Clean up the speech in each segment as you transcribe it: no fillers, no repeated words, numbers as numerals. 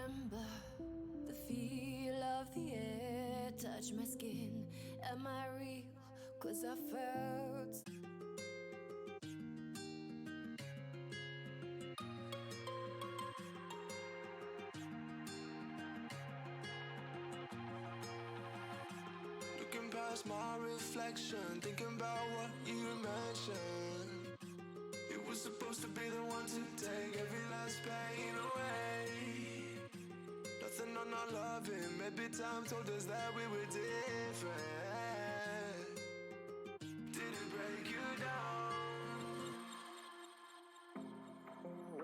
remember the feel of the air touch my skin. Am I real? 'Cause I felt. Looking past my reflection, thinking about what you mentioned. It was supposed to be the one to take every last pain away. Nothing on our loving, maybe time told us that we were different. Did it break you down?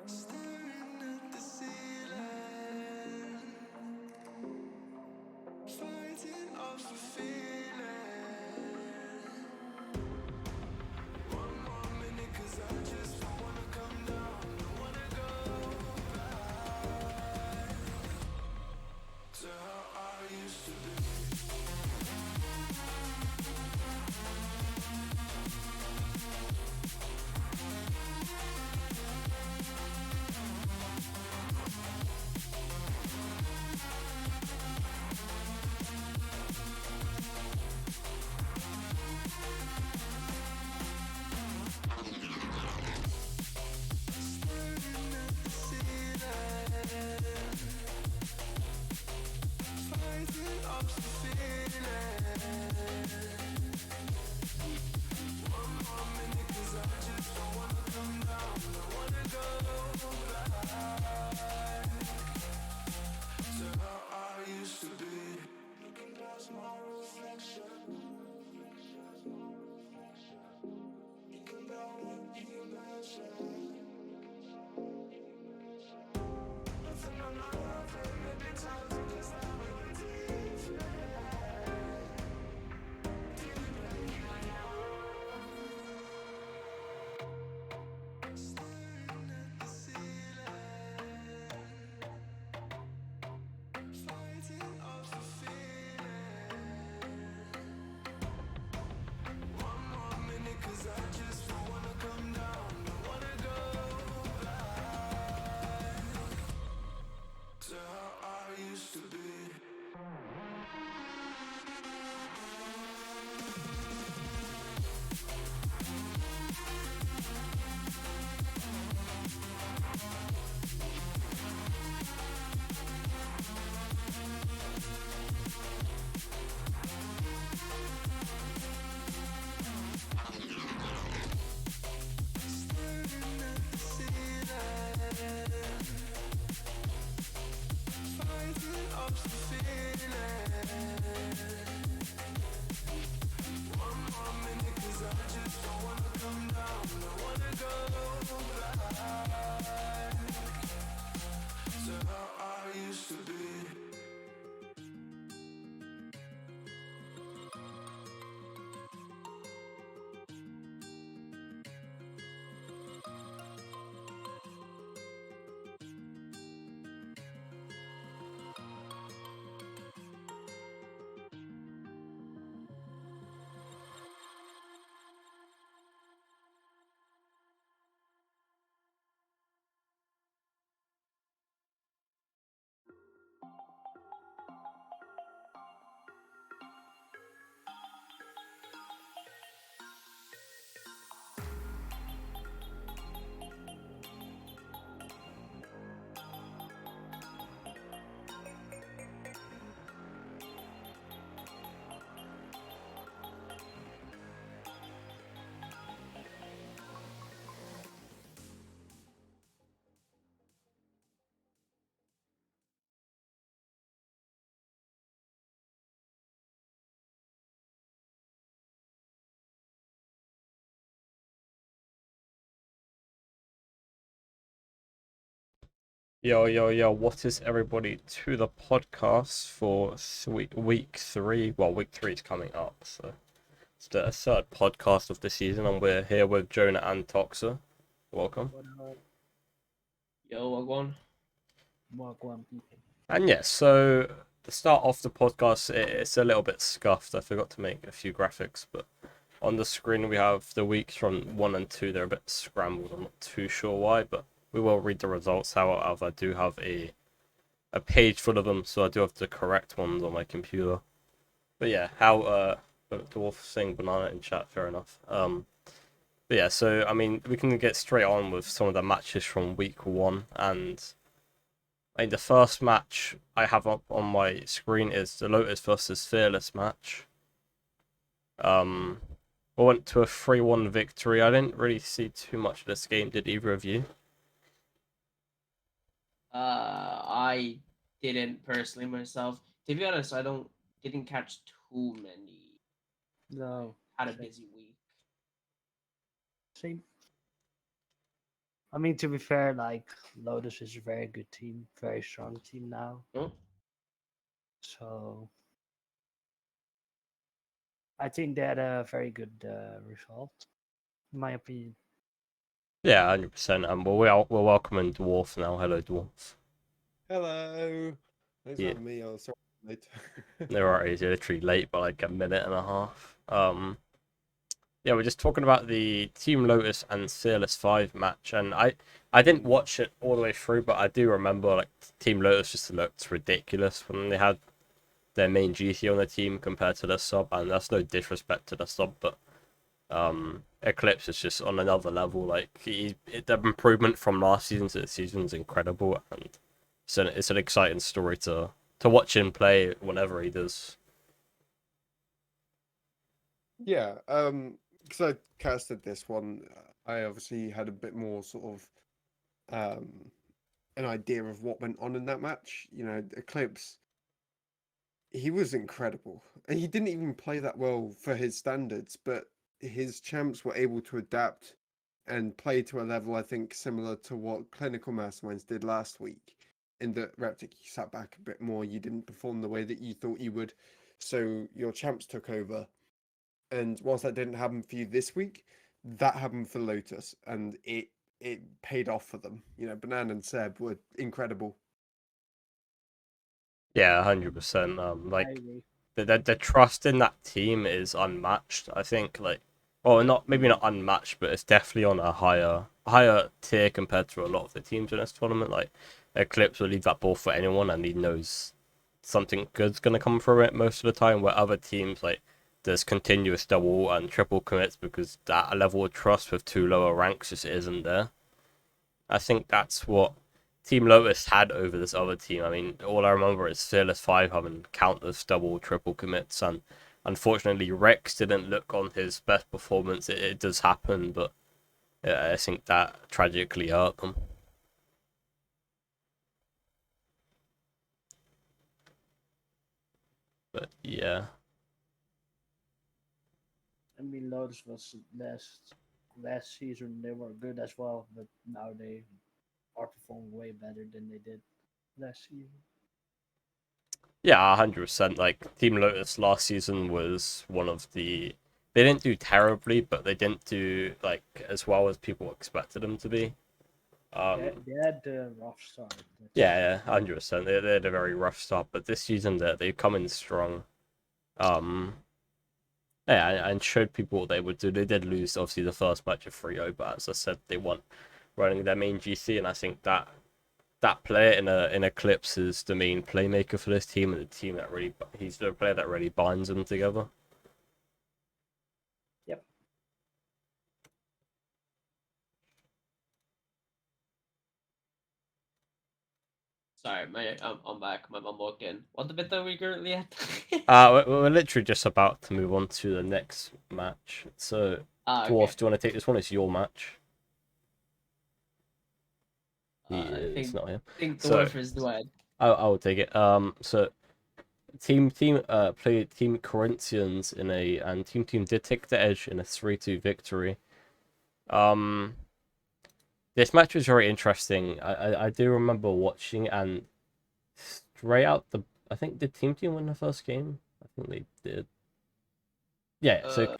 Staring at the ceiling, fighting off a feeling. One more minute, 'cause I just don't wanna come down, don't wanna go back to how I used to be. Staring at the ceiling, fighting off the feeling. One more minute, 'cause I just don't wanna come down, don't wanna go back to how I used to be. Looking past my reflection, thinking about what you mentioned. Nothing on my life, maybe time to just have a staring at the ceiling, fighting off the feeling. One more minute, 'cause I just don't wanna come down, don't wanna go back to how I used to be. Staring at the ceiling, fighting off the feeling. One more minute, 'cause I just don't wanna come down, don't wanna go back to how I used to be. Yo, what is everybody to the podcast for week 3? Well, week 3 is coming up, so it's the third podcast of the season, and we're here with Jonah and Toxo. Welcome. Yo, Wagwan. Wagwan people. And yes, so to start off the podcast, it's a little bit scuffed. I forgot to make a few graphics, but on the screen we have the weeks from 1 and 2. They're a bit scrambled. I'm not too sure why, but we will read the results. However, I do have a a page full of them, so I do have the correct ones on my computer. But yeah, how Dwarf saying banana in chat, fair enough. But yeah, so I mean, we can get straight on with some of the matches from week 1, and I mean, the first match I have up on my screen is the Lotus versus Fearless match. We went to a 3-1 victory. I didn't really see too much of this game. Did either of you? I didn't personally myself. To be honest, didn't catch too many. No. Had a same. busy week. Same. I mean, to be fair, like Lotus is a very good team, very strong team now. Oh, So I think they had a very good result, in my opinion. Yeah, 100%. We're welcoming Dwarf now. Hello, Dwarf. Hello. Thanks for Yeah, having me. I was sorry I'm late. they're alright. He's literally late by like a minute and a half. Yeah, we're just talking about the Team Lotus and Fearless 5 match, and I didn't watch it all the way through, but I do remember like Team Lotus just looked ridiculous when they had their main GC on the team compared to the sub, and that's no disrespect to the sub, but Eclipse is just on another level. Like the improvement from last season to this season is incredible, and it's an exciting story to watch him play whenever he does. Yeah, because I casted this one, I obviously had a bit more sort of an idea of what went on in that match. You know, Eclipse, he was incredible. And he didn't even play that well for his standards, but his champs were able to adapt and play to a level I think similar to what Clinical Masterminds did last week. In that Reptic, you sat back a bit more, you didn't perform the way that you thought you would, so your champs took over. And whilst that didn't happen for you this week, that happened for Lotus, and it paid off for them. You know, Banana and Seb were incredible. Yeah, 100%. I Like agree. the trust in that team is unmatched. I think like, well, not maybe not unmatched, but it's definitely on a higher tier compared to a lot of the teams in this tournament. Like Eclipse will leave that ball for anyone, and he knows something good's gonna come from it most of the time. Where other teams like there's continuous double and triple commits because that level of trust with two lower ranks just isn't there. I think that's what Team Lotus had over this other team. I mean, all I remember is Fearless 5 having countless double, triple commits, and unfortunately, Rex didn't look on his best performance. It does happen, but yeah, I think that tragically hurt them. But yeah. I mean, Lotus was last season they were good as well, but now they are performing way better than they did last season. Yeah, 100%. Like, Team Lotus last season was one of the. They didn't do terribly, but they didn't do, like, as well as people expected them to be. They had a rough start. Yeah, 100%. They had a very rough start, but this season they've come in strong. Yeah, and showed people what they would do. They did lose, obviously, the first match of 3-0, but as I said, they won running their main GC, and I think that player in Eclipse is the main playmaker for this team, and the team that really he's the player that really binds them together. Yep. sorry, I'm back. My mom walked in. What bit are we currently at? We're literally just about to move on to the next match. So, Dwarf, Okay. do you want to take this one? It's your match. It's not him. I think So- Dwarf is the one. I will take it. So team played Team Corinthians and team did take the edge in a 3-2 victory. This match was very interesting. I do remember watching, and straight out I think did team win the first game? I think they did. Yeah, so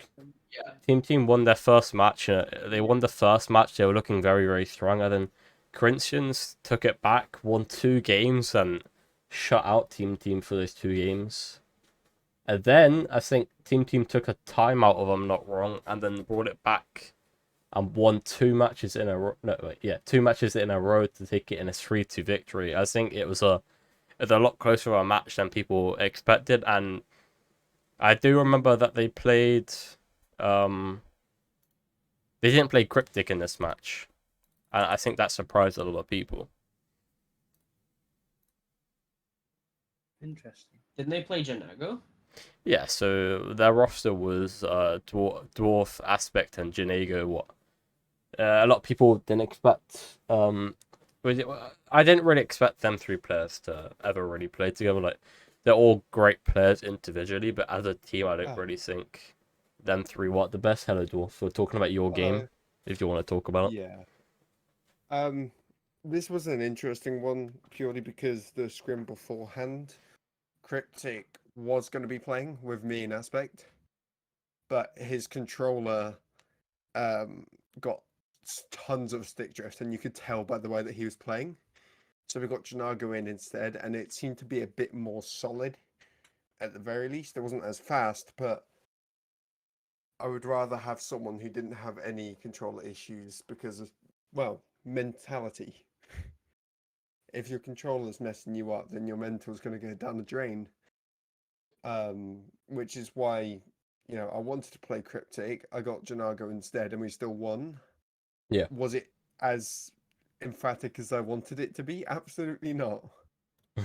Yeah. team won their first match. They won the first match. They were looking very, very strong, and then Corinthians took it back, won 2 games, and shut out team for those 2 games. And then I think team took a timeout, if I'm not wrong, and then brought it back and won 2 matches in a row. No, wait, yeah, 2 matches in a row to take it in a 3-2 victory. I think it was a lot closer of a match than people expected, and I do remember that they played. They didn't play Cryptic in this match, and I think that surprised a lot of people. Interesting. Didn't they play Janago? Yeah, so their roster was Dwarf, Aspect, and Janago. What a lot of people didn't expect. I didn't really expect them three players to ever really play together. Like, they're all great players individually, but as a team, I don't really think them three were the best. Hello, Dwarf. We're talking about your game, if you want to talk about it. Yeah. This was an interesting one purely because the scrim beforehand, Cryptic was going to be playing with me in Aspect, but his controller got tons of stick drift, and you could tell by the way that he was playing. So we got Janago in instead, and it seemed to be a bit more solid at the very least. It wasn't as fast, but I would rather have someone who didn't have any controller issues because of, well, mentality. If your controller's messing you up, then your mental's going to go down the drain. Which is why, I wanted to play Cryptic. I got Janago instead, and we still won. Yeah. Was it as emphatic as I wanted it to be? Absolutely not.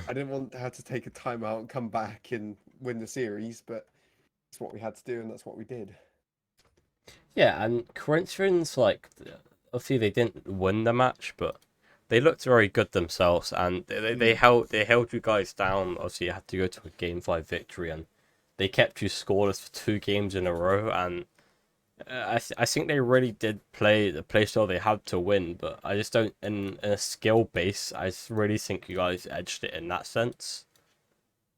I didn't want to have to take a timeout and come back and win the series, but it's what we had to do, and that's what we did. Yeah, and Corinthians, like, obviously they didn't win the match, but they looked very good themselves, and they held you guys down. Obviously, you had to go to a Game 5 victory, and they kept you scoreless for 2 games in a row. And I think they really did play the play style they had to win, but I just don't. In a skill base, I really think you guys edged it in that sense.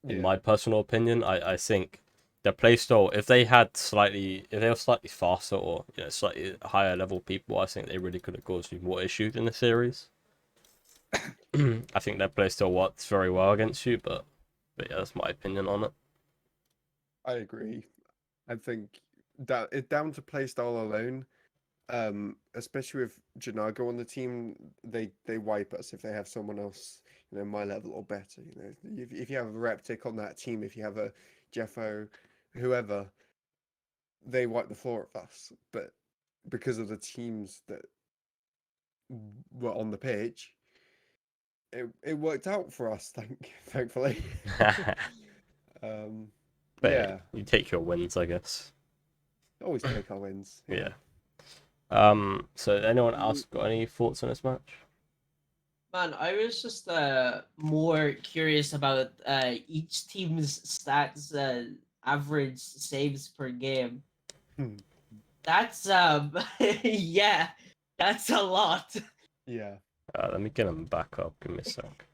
In my personal opinion, I think their playstyle, if they were slightly faster or slightly higher level people, I think they really could have caused you more issues in the series. I think their playstyle works very well against you, but yeah, that's my opinion on it. I agree. I think that it down to playstyle alone, especially with Janago on the team, they wipe us if they have someone else, my level or better. If you have a Reptic on that team, if you have a Jeffo, whoever, they wipe the floor of us. But because of the teams that were on the pitch, it worked out for us. Thankfully. But Yeah, you take your wins, I guess. always take our wins. Yeah. So anyone else got any thoughts on this match? Man, I was just more curious about each team's stats, average saves per game. That's yeah, that's a lot. Yeah. Let me get them back up. Give me a sec.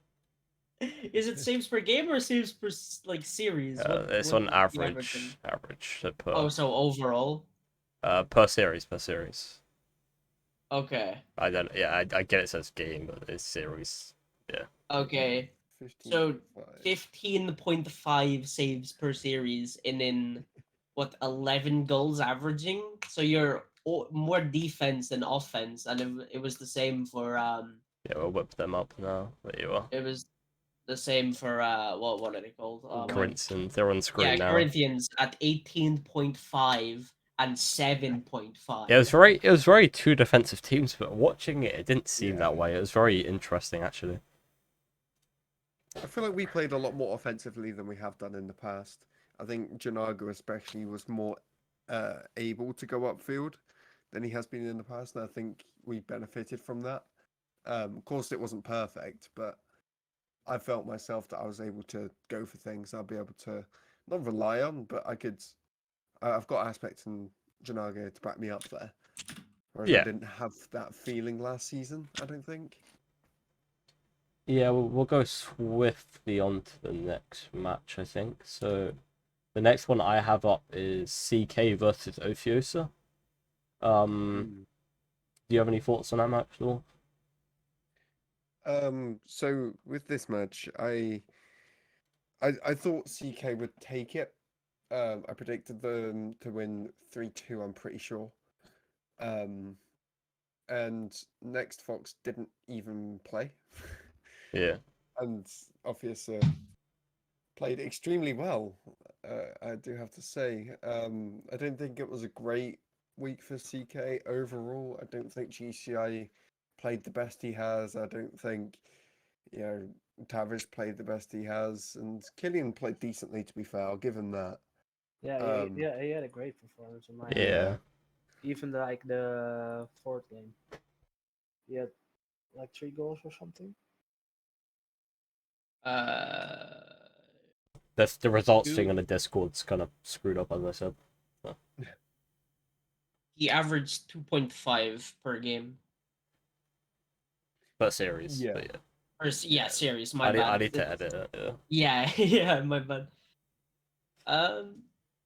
Is it saves per game or saves per like series? It's what on is the average. So Oh, so overall. per series. Okay. I don't. Yeah, I get it says game, but it's series. Yeah. Okay. 15. So 15.5 saves per series, and in what 11 goals averaging. So you're more defense than offense, and it was the same for Yeah, we'll whip them up now. There you are. It was the same for what are they called? Corinthians. They're on screen Yeah, now. Corinthians at 18.5 and 7.5. Yeah, it was very two defensive teams, but watching it, it didn't seem that way. It was very interesting, actually. I feel like we played a lot more offensively than we have done in the past. I think Janago especially was more able to go upfield than he has been in the past, and I think we benefited from that. Of course, it wasn't perfect, but I felt myself that I was able to go for things. I'll be able to not rely on, but I've got aspects in Janago to back me up there. Whereas I didn't have that feeling last season, I don't think. Yeah, we'll go swiftly on to the next match, I think. So the next one I have up is CK versus Ophiosa. Do you have any thoughts on that match at all? So with this match, I thought CK would take it. I predicted them to win 3-2, I'm pretty sure. And Next Fox didn't even play. Yeah. And obviously played extremely well. I do have to say. I don't think it was a great week for CK overall. I don't think GCI played the best he has. I don't think Tavish played the best he has, and Killian played decently. To be fair, I'll give him that. Yeah, Um, he had a great performance in my Yeah. opinion. Even like the fourth game, he had like 3 goals or something. That's the results thing Dude. on the Discord's kind of screwed up, as I said. He averaged 2.5 per game. But series. Yeah. But yeah. Yeah, series. My I bad. need to edit it. Yeah. Yeah, yeah, my bad.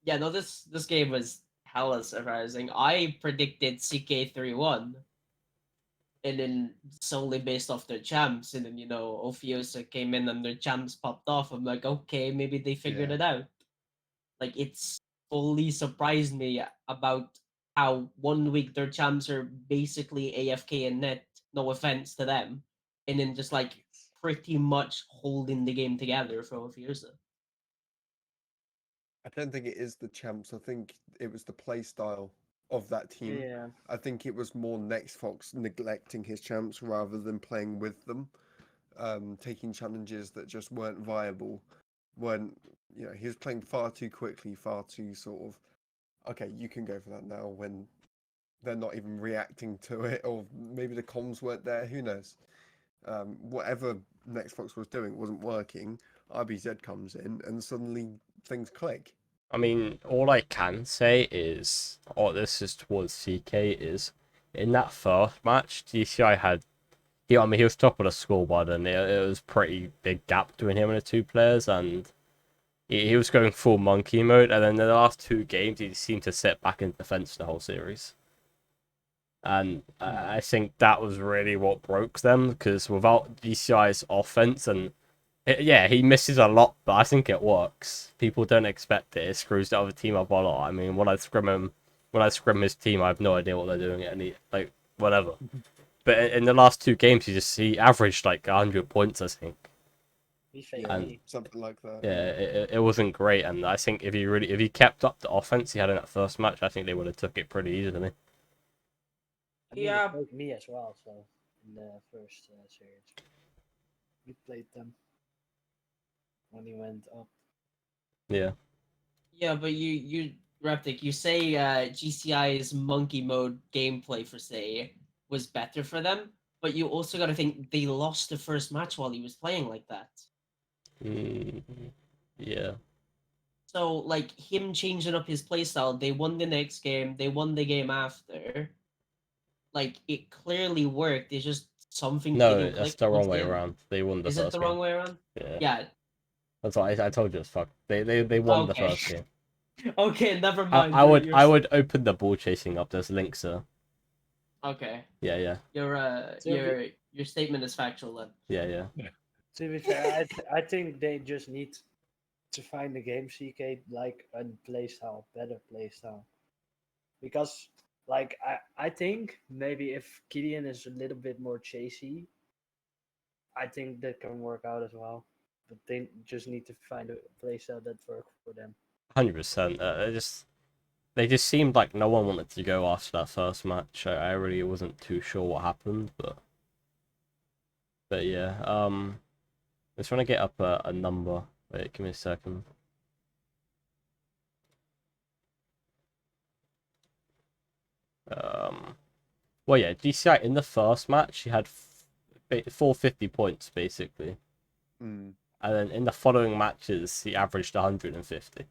Yeah, no, this game was hella surprising. I predicted CK 3-1, and then solely based off their champs, and then Ophiosa came in and their champs popped off. I'm like, okay, maybe they figured Yeah. it out. Like, it's fully surprised me about how 1 week their champs are basically AFK and net. No offense to them, and then just like pretty much holding the game together for Ophiosa. I don't think it is the champs. I think it was the play style of that team. Yeah, I think it was more Next Fox neglecting his champs rather than playing with them, taking challenges that just weren't viable. Weren't he was playing far too quickly, far too sort of okay, you can go for that now when they're not even reacting to it, or maybe the comms weren't there. Who knows? Whatever Next Fox was doing wasn't working. RBZ comes in and suddenly things click. I mean, all I can say is, this is towards CK, is in that first match, GCI had, I mean, he was top of the scoreboard, and it was pretty big gap between him and the two players, and he was going full monkey mode, and then the last 2 games, he seemed to sit back in defense the whole series. And I think that was really what broke them, because without GCI's offense, and yeah, he misses a lot, but I think it works. People don't expect it. It screws the other team up a lot. I mean, when I scrim his team, I have no idea what they're doing, and like whatever. But in the last 2 games, he averaged like 100 points, I think. he faked Yeah, me. something like that. Yeah, it wasn't great, and I think if he kept up the offense he had in that first match, I think they would have took it pretty easily. I mean, Yeah. he faked me as well. So in the first series, we played them when he went up. Yeah. Yeah, but you Reptic, you say GCI's monkey mode gameplay for say was better for them, but you also got to think they lost the first match while he was playing like that. Yeah. So like him changing up his playstyle, they won the next game, they won the game after. Like it clearly worked. It's just something No, didn't that's click the wrong towards way the end. around. They won the Is it first the game. wrong way around? Yeah. Yeah. That's what I told you. It's fuck. They won the Okay. first game. Okay, never I, mind. I would You're I would open the ball chasing up. There's links, sir. okay. Yeah. Your statement is factual then. Yeah. To be fair, I think they just need to find a game CK like a playstyle, better playstyle. Because like I think maybe if Gideon is a little bit more chasey, I think that can work out as well. But they just need to find a playstyle that works for them. 100%. They just seemed like no one wanted to go after that first match. I really wasn't too sure what happened, but yeah. I'm trying to get up a number. Wait, give me a second. Well, yeah, GCI in the first match he had 450 points basically, Mm. and then in the following matches he averaged 150.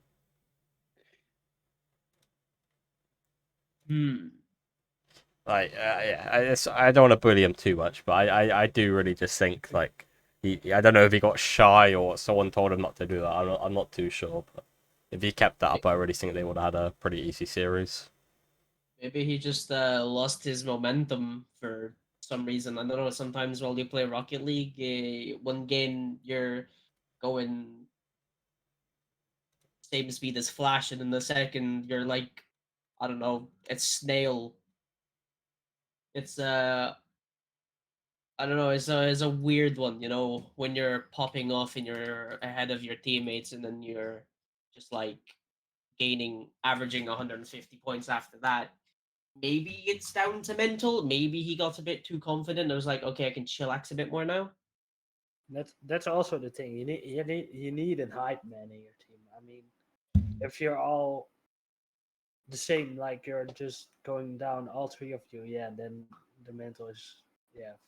Like, yeah, I don't want to bully him too much, but I do really just think like I don't know if he got shy or someone told him not to do that. I'm not too sure, but if he kept that up, I really think they would have had a pretty easy series. Maybe he just lost his momentum for some reason. I don't know. Sometimes while you play Rocket League, one game you're going same speed as Flash, and in the second you're like, I don't know, it's snail. It's I don't know. It's a weird one, when you're popping off and you're ahead of your teammates, and then you're just like averaging 150 points after that. Maybe it's down to mental. Maybe he got a bit too confident. I was like, okay, I can chillax a bit more now. That's also the thing. You need a hype man in your team. I mean, if you're all the same, like you're just going down, all three of you, yeah, then the mental is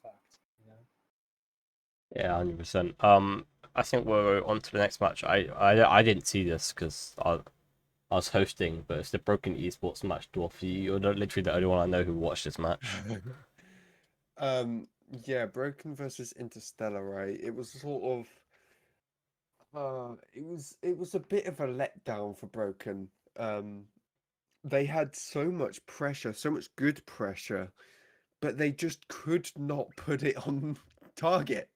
fucked. Yeah, 100%. I think we're on to the next match. I didn't see this because I was hosting, but it's the Broken Esports match. Dwarf, you're literally the only one I know who watched this match. um, yeah, Broken versus Interstellar, right? It was sort of it was a bit of a letdown for Broken. They had so much pressure, so much good pressure, but they just could not put it on target.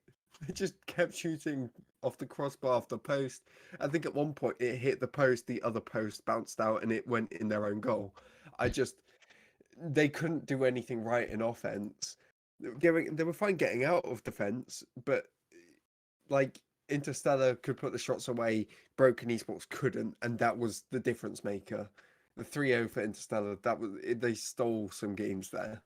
They just kept shooting off the crossbar, off the post. I think at one point it hit the post, the other post bounced out, and it went in their own goal. They couldn't do anything right in offense. They were fine getting out of defense, but like Interstellar could put the shots away, Broken Esports couldn't, and that was the difference maker. The 3-0 for Interstellar, they stole some games there.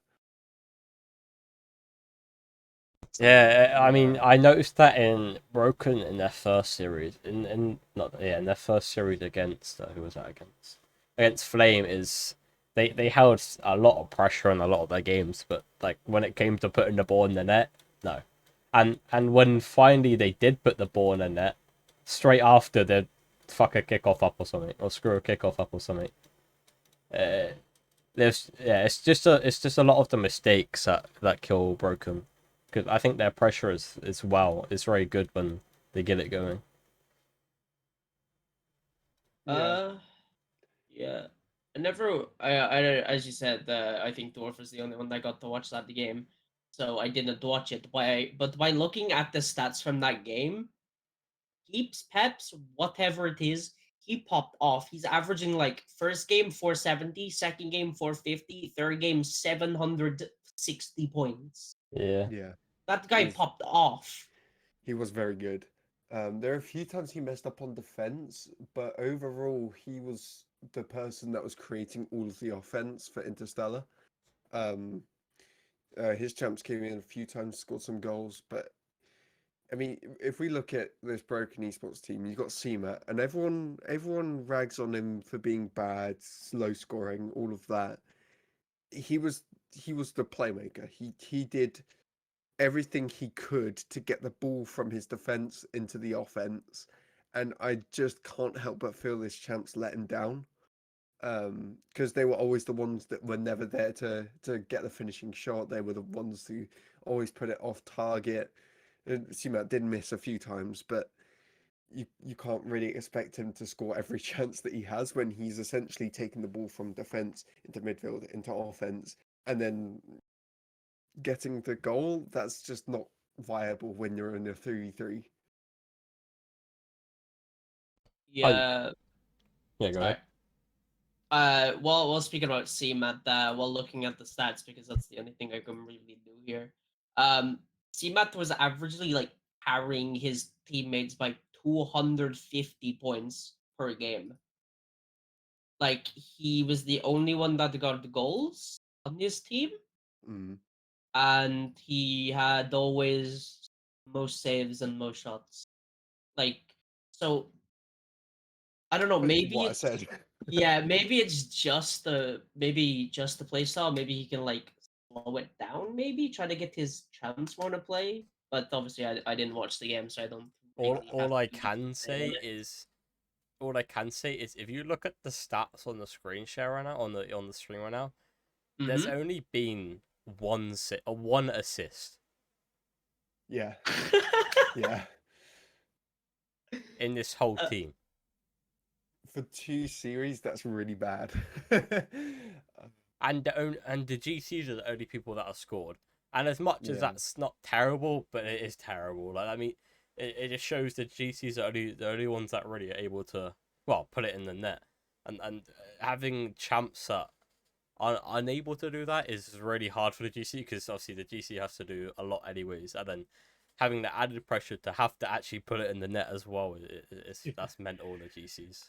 Yeah, I mean, I noticed that in Broken in their first series, in not yeah, in their first series against who was that against? Against Flame is they held a lot of pressure on a lot of their games, but like when it came to putting the ball in the net, no. And when finally they did put the ball in the net, straight after they'd fuck a kickoff up or something, or screw a kickoff up or something. Uh, it's just a lot of the mistakes that kill Broken, because I think their pressure is very good when they get it going. Yeah. Yeah. As you said, I think Dwarf was the only one that got to watch that game, so I didn't watch it. But by looking at the stats from that game, Keeps Peps, whatever it is, he popped off. He's averaging like first game 470, second game 450, third game 760 points. Yeah. Yeah, That he guy was popped off. he was very good. There are a few times he messed up on defense, but overall he was the person that was creating all of the offense for Interstellar. Um, his champs came in a few times, scored some goals, but I mean, if we look at this Broken Esports team, you've got Seema, and everyone rags on him for being bad, slow scoring, all of that. He was he was the playmaker. He did everything he could to get the ball from his defense into the offense, and I just can't help but feel this champs let him down. Because they were always the ones that were never there to get the finishing shot. They were the ones who always put it off target. Seema did miss a few times, but you can't really expect him to score every chance that he has when he's essentially taking the ball from defense into midfield into offense and then getting the goal. That's just not viable when you're in a 3-3. Oh, Yeah. yeah, go ahead. Sorry. Well, speaking about CMAT, while looking at the stats, because that's the only thing I can really do here. CMAT was averagely like carrying his teammates by 250 points per game. Like he was the only one that got the goals on his team, Mm. and he had always most saves and most shots. Like, so I don't know. Basically Maybe what I it's said. yeah. Maybe it's just the play style. Maybe he can like slow it down. Maybe try to get his chance more to play. But obviously, I didn't watch the game, so I don't All really have all I too much can to say on say it. is if you look at the stats on the screen share right now, on the stream right now, there's Mm-hmm. only been one assist Yeah, yeah. in this whole Uh, team. For 2 series, that's really bad. And the GCs are the only people that are scored. And as much as Yeah. that's not terrible, but it is terrible. Like, I mean, it just shows the GCs are the only ones that really are able to, well, put it in the net. And having champs that unable to do that is really hard for the GC, because obviously the GC has to do a lot anyways, and then having the added pressure to have to actually put it in the net as well, that's mental, the GCs.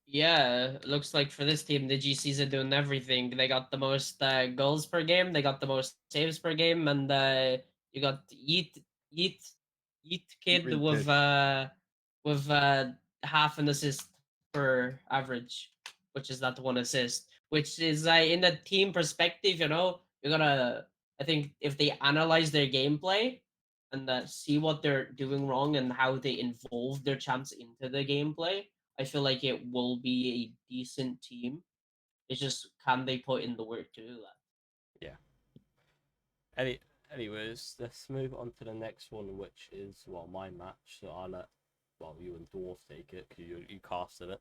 Yeah, looks like for this team, the GCs are doing everything. They got the most goals per game, they got the most saves per game, and you got Yeet Yeet kid Really did. with half an assist per average, which is that one assist. Which is in a team perspective, you gotta. I think if they analyze their gameplay and see what they're doing wrong and how they involve their champs into the gameplay, I feel like it will be a decent team. It's just, can they put in the work to do that? Yeah. Anyways, let's move on to the next one, which is my match. So I'll let you and Dwarf take it, because you casted it.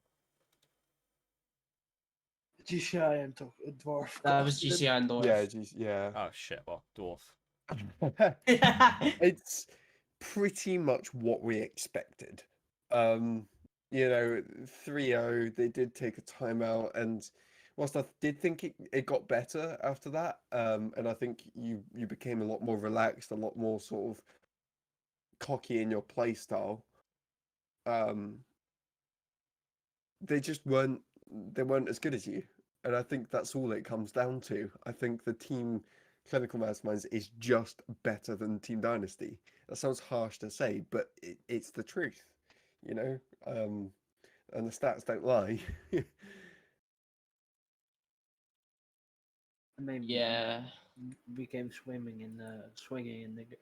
GCI and Dwarf. That was casted it. GCI and Yeah, Dwarf. yeah. Oh shit! Well, Dwarf. It's pretty much what we expected. You know, 3-0, they did take a timeout, and whilst I did think it got better after that, and I think you became a lot more relaxed, a lot more sort of cocky in your play style. They just weren't as good as you. And I think that's all it comes down to. I think the team Clinical Masterminds is just better than Team Dynasty. That sounds harsh to say, but it's the truth, you know? And the stats don't lie. I mean, Yeah. we came swinging in the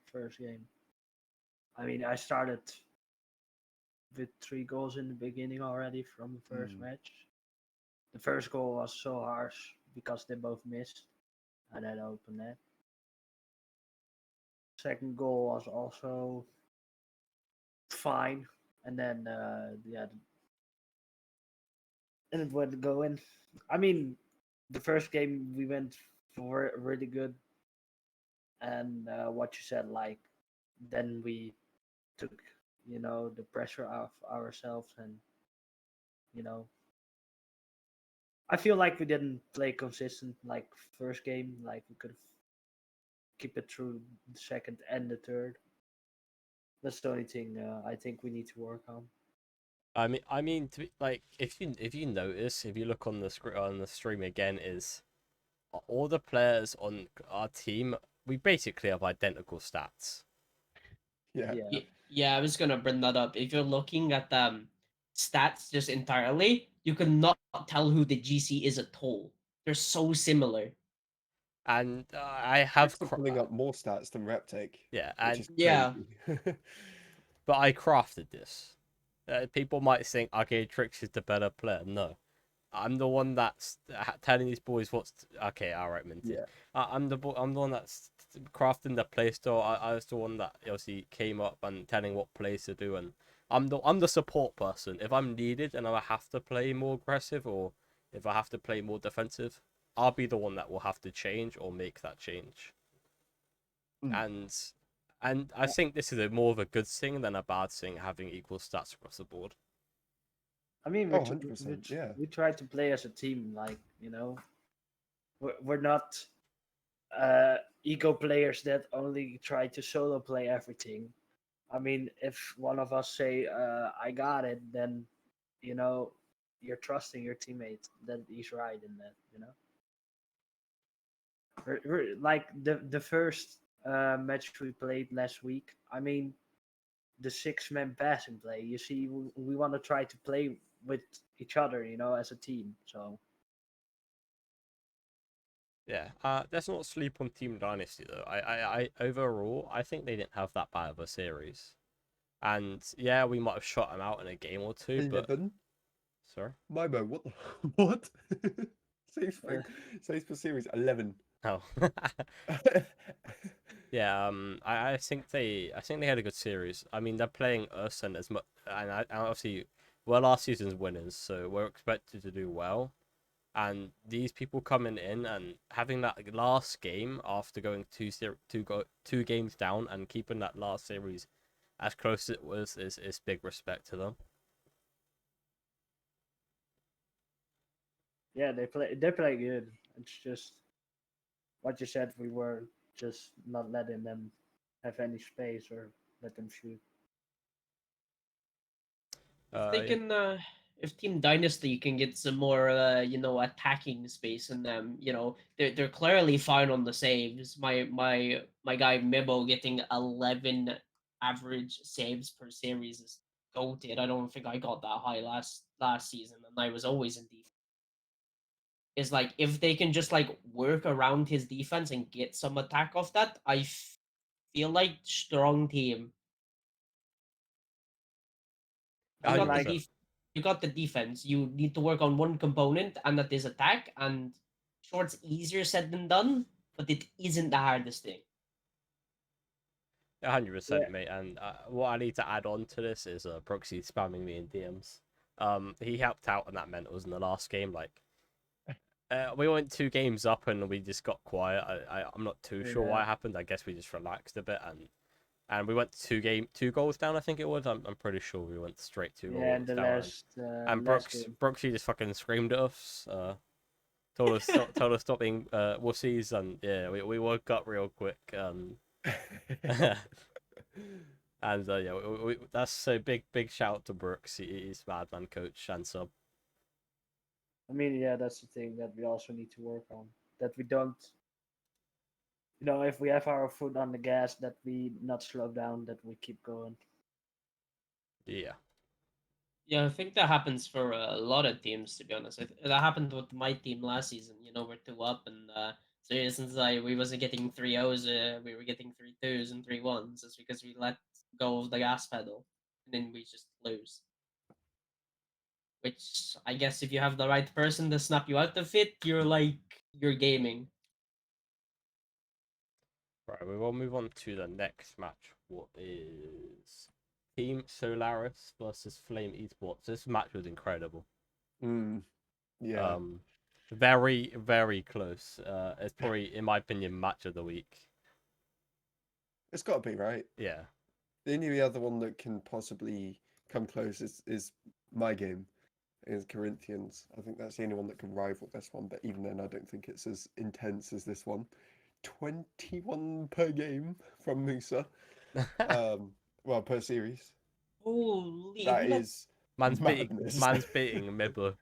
first game. I mean, I started with 3 goals in the beginning already from the first match. The first goal was so harsh because they both missed, and then opened net. Second goal was also fine, and then and it went go in. I mean, the first game we went for really good, and what you said, like, then we took the pressure off ourselves, and you know I feel like we didn't play consistent like first game. Like, we could keep it through the second and the third. That's the only thing I think we need to work on. I mean, to be, like, if you notice, if you look on the stream again, is all the players on our team, we basically have identical stats. Yeah. Yeah, I was gonna bring that up. If you're looking at stats just entirely, you cannot tell who the GC is at all. They're so similar. And I We're have still pulling up more stats than Reptic, yeah, which and is Yeah. crazy. but I crafted this. People might think, okay, Trix is the better player. No, I'm the one that's telling these boys what's okay. All right, Minty. Yeah. I'm the one that's crafting the playstyle. I was the one that obviously came up and telling what plays to do, and I'm the support person. If I'm needed and I have to play more aggressive, or if I have to play more defensive, I'll be the one that will have to change or make that change. Mm. And I think this is more of a good thing than a bad thing, having equal stats across the board. I mean, Oh, 100%, yeah. we try to play as a team. Like, we're not ego players that only try to solo play everything. I mean, if one of us say, "I got it," then you're trusting your teammate that he's right in that. Like the first match we played last week. I mean, the 6-man passing play. You see, we want to try to play with each other, as a team. So Yeah, let's not sleep on Team Dynasty though. I overall, I think they didn't have that bad of a series, and yeah, we might have shot them out in a game or two, but 11? sorry, Momo, what the what? Saves uh, saves per series 11. oh, yeah. I think they had a good series. I mean, they're playing us and as much, and obviously we're last season's winners, so we're expected to do well. And these people coming in and having that last game after going two games down and keeping that last series as close as it was is big respect to them. yeah, they play good. It's just what you said. We were just not letting them have any space or let them shoot. If they Yeah. can, if Team Dynasty can get some more, attacking space in them, they're clearly fine on the saves. My guy Mibbo getting 11 average saves per series is goated. I don't think I got that high last season, and I was always in defense. Is like if they can just like work around his defense and get some attack off that, I feel like strong team. You I got the like 100%. def- you got the defense. You need to work on one component, and that is attack. And sure, it's easier said than done, but it isn't the hardest thing. 100%, mate. And what I need to add on to this is Proxy spamming me in DMs. He helped out on that mentals in the last game. Like, we went 2 games up and we just got quiet. I'm not too sure why Yeah. it happened. I guess we just relaxed a bit and we went 2 goals down. I think it was. I'm pretty sure we went straight two Yeah, in goals the down. And last game. Brooksy just fucking screamed at us. Told us stop being wussies, and yeah, we woke up real quick. And yeah, that's so big shout out to Brooks. He's madman coach and sub. I mean, yeah, that's the thing that we also need to work on. That we don't, if we have our foot on the gas, that we not slow down, that we keep going. Yeah. Yeah, I think that happens for a lot of teams. To be honest, that happened with my team last season. We're 2 up, and so since we wasn't getting 3-0s, we were getting 3-2s and 3-1s. It's because we let go of the gas pedal, and then we just lose. Which I guess if you have the right person to snap you out of it, you're gaming. Right, we will move on to the next match. What is Team Solaris versus Flame Esports? This match was incredible. Yeah. Very, very close. It's probably, in my opinion, match of the week. It's got to be, right? Yeah. The only other one that can possibly come close is my game against Corinthians. I think that's the only one that can rival this one, but even then, I don't think it's as intense as this one. 21 per game from Musa. Well, per series. Holy! That who let, is man's madness. beating Mibbo.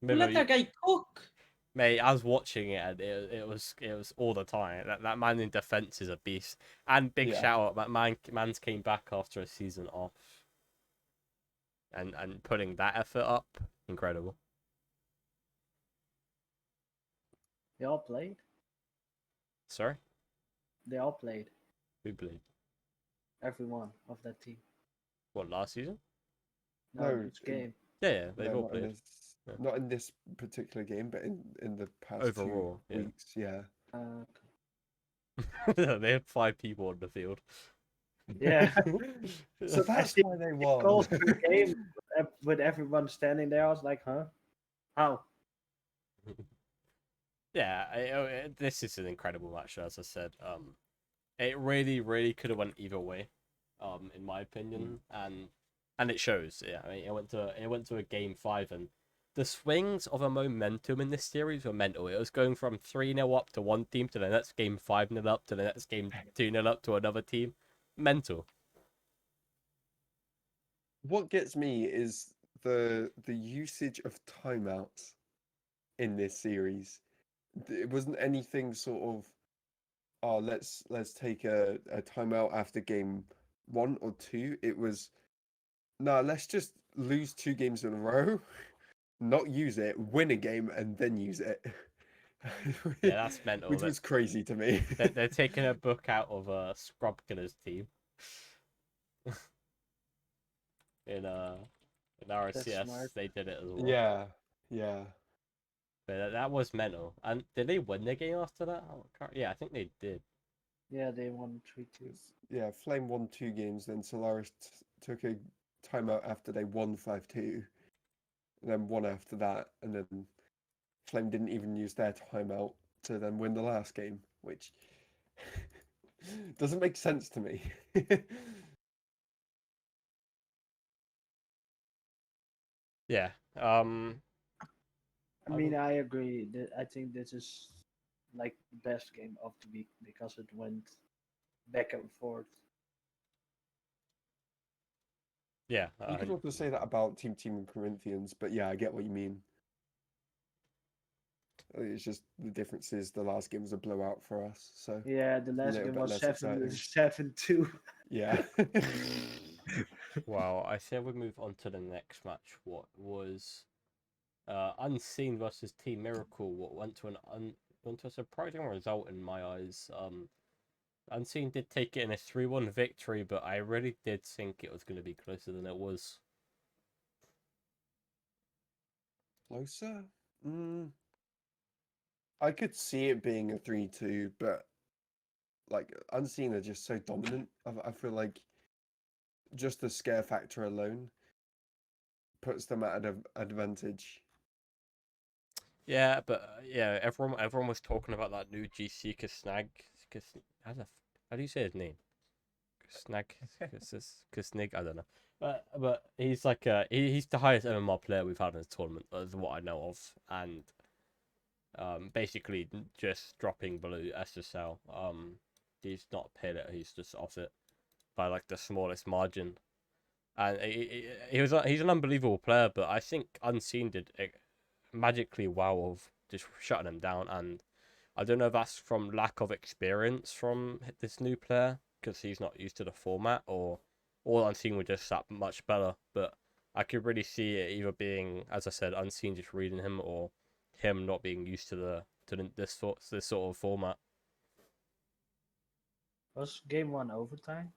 who let that guy cook? Mate, I was watching it and it was all the time. That man in defense is a beast. And big Yeah. shout out, that man's came back after a season off. And putting that effort up, incredible. They all played. Sorry? They all played. Who played? Every one of that team. What, last season? No, No, this game. Yeah, they've No, all not in played. this, Yeah. not in this particular game, but in the past Overall, 2 yeah. weeks. Yeah. They had 5 people on the field. Yeah. So that's why they won. Goals per game with everyone standing there. I was like, huh? How? Yeah, this is an incredible match, as I said. It really, really could have went either way, in my opinion, and it shows. Yeah, I mean, it went to a game 5, and the swings of a momentum in this series were mental. It was going from 3-0 up to one team to the next game 5-0 up to the next game 2-0 up to another team. Mental. What gets me is the usage of timeouts in this series. It wasn't anything sort of, oh, let's take a timeout after game 1 or 2. It was, no, let's just lose 2 games in a row, not use it, win a game, and then use it. Yeah, that's mental. Which was crazy to me. They're taking a book out of Scrub Killer's team. in RCS, smart. they did it as well. Yeah, yeah. But that was mental. And did they win the game after that? Yeah, I think they did. Yeah, they won 3-2. Yeah, Flame won 2 games, then Solaris took a timeout after they won 5-2, and then one after that, and then Flame didn't even use their timeout to then win the last game, which doesn't make sense to me. Yeah. I mean, I agree. I think this is like the best game of the week because it went back and forth. Yeah, You could also say that about Team Corinthians, but yeah, I get what you mean. It's just the difference is the last game was a blowout for us, so Yeah, the a last little game bit was less 7 exciting. 7-2. Yeah. well, I say we move on to the next match. What was Unseen versus Team Miracle? What went to a surprising result in my eyes. Unseen did take it in a 3-1 victory, but I really did think it was going to be closer than it was. Closer? I could see it being a 3-2, but like Unseen are just so dominant. I feel like just the scare factor alone puts them at an advantage. Yeah, but yeah, everyone was talking about that new GC Kasnag. How do you say his name? Snag, Kasnig, I don't know. But he's like he's the highest MMR player we've had in this tournament, is what I know of, and basically just dropping below SSL. He's not paid it; he's just off it by like the smallest margin, and he's an unbelievable player. But I think Unseen did magically well of just shutting him down, and I don't know if that's from lack of experience from this new player because he's not used to the format, or all Unseen were just that much better. But I could really see it either being, as I said, Unseen just reading him, or him not being used to this sort of format. Was game 1 overtime?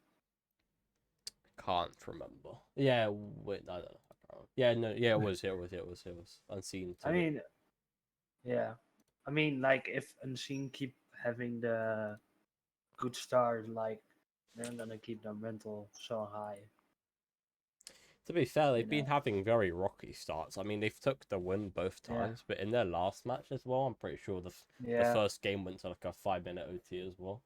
Can't remember. Yeah, wait, I don't know. I can't remember. Yeah, no, yeah, it was. Unseen. I mean, yeah. I mean, like, if Unseen keep having the good start, like, they're gonna keep their mental so high. To be fair, they've You been know? having very rocky starts. I mean, they've took the win both Yeah. times, but in their last match as well, I'm pretty sure the Yeah. first game went to like a 5-minute OT as well.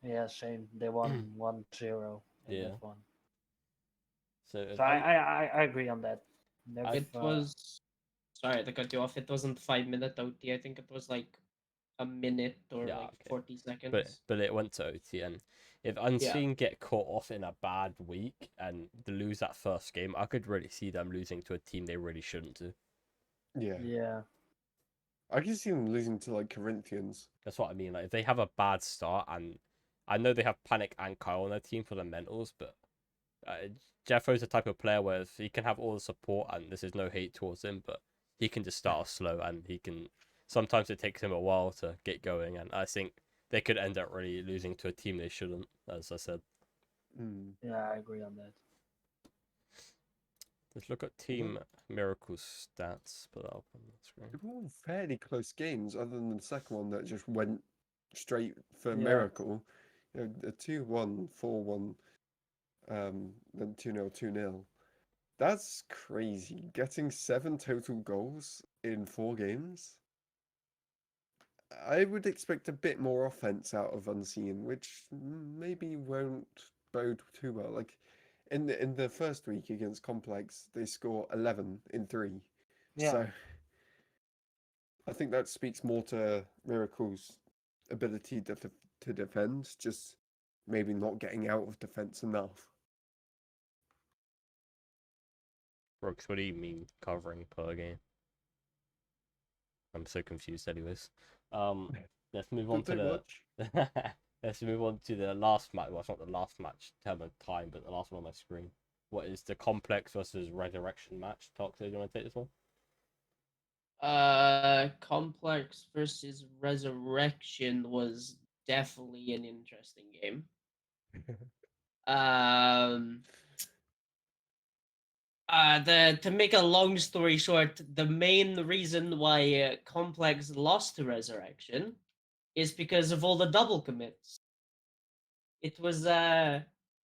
Yeah, same. They won 1-0 in Yeah. that one. So So I agree on that. It was sorry to cut you off. It wasn't 5 minute OT. I think it was like a minute or yeah, like okay. 40 seconds. But it went to OT, and if Unseen get caught off in a bad week and they lose that first game, I could really see them losing to a team they really shouldn't do. Yeah. Yeah. I can see them losing to like Corinthians. That's what I mean. Like if they have a bad start, and I know they have Panic and Kyle on their team for the mentals, but Jeffo's the type of player where he can have all the support, and this is no hate towards him, but he can just start off slow, and he can. Sometimes it takes him a while to get going, and I think they could end up really losing to a team they shouldn't, as I said. Yeah, I agree on that. Let's look at Team Miracle's stats. Put that up on the screen. They were all fairly close games, other than the second one that just went straight for Yeah. Miracle. You know, a 2-1, 4-1, then 2-0, 2-0. That's crazy. Getting 7 total goals in 4 games. I would expect a bit more offense out of Unseen, which maybe won't bode too well. Like in the first week against Complex, they score 11 in 3. Yeah. So I think that speaks more to Miracle's ability to defend, just maybe not getting out of defense enough. Brooks, what do you mean covering per game? I'm so confused, anyways. Let's move on to the. Let's move on to the last match. Well, it's not the last match term of time, but the last one on my screen. What is the Complex versus Resurrection match? Toxo, do you want to take this one? Complex versus Resurrection was definitely an interesting game. To make a long story short, the main reason why Complex lost to Resurrection is because of all the double commits. It was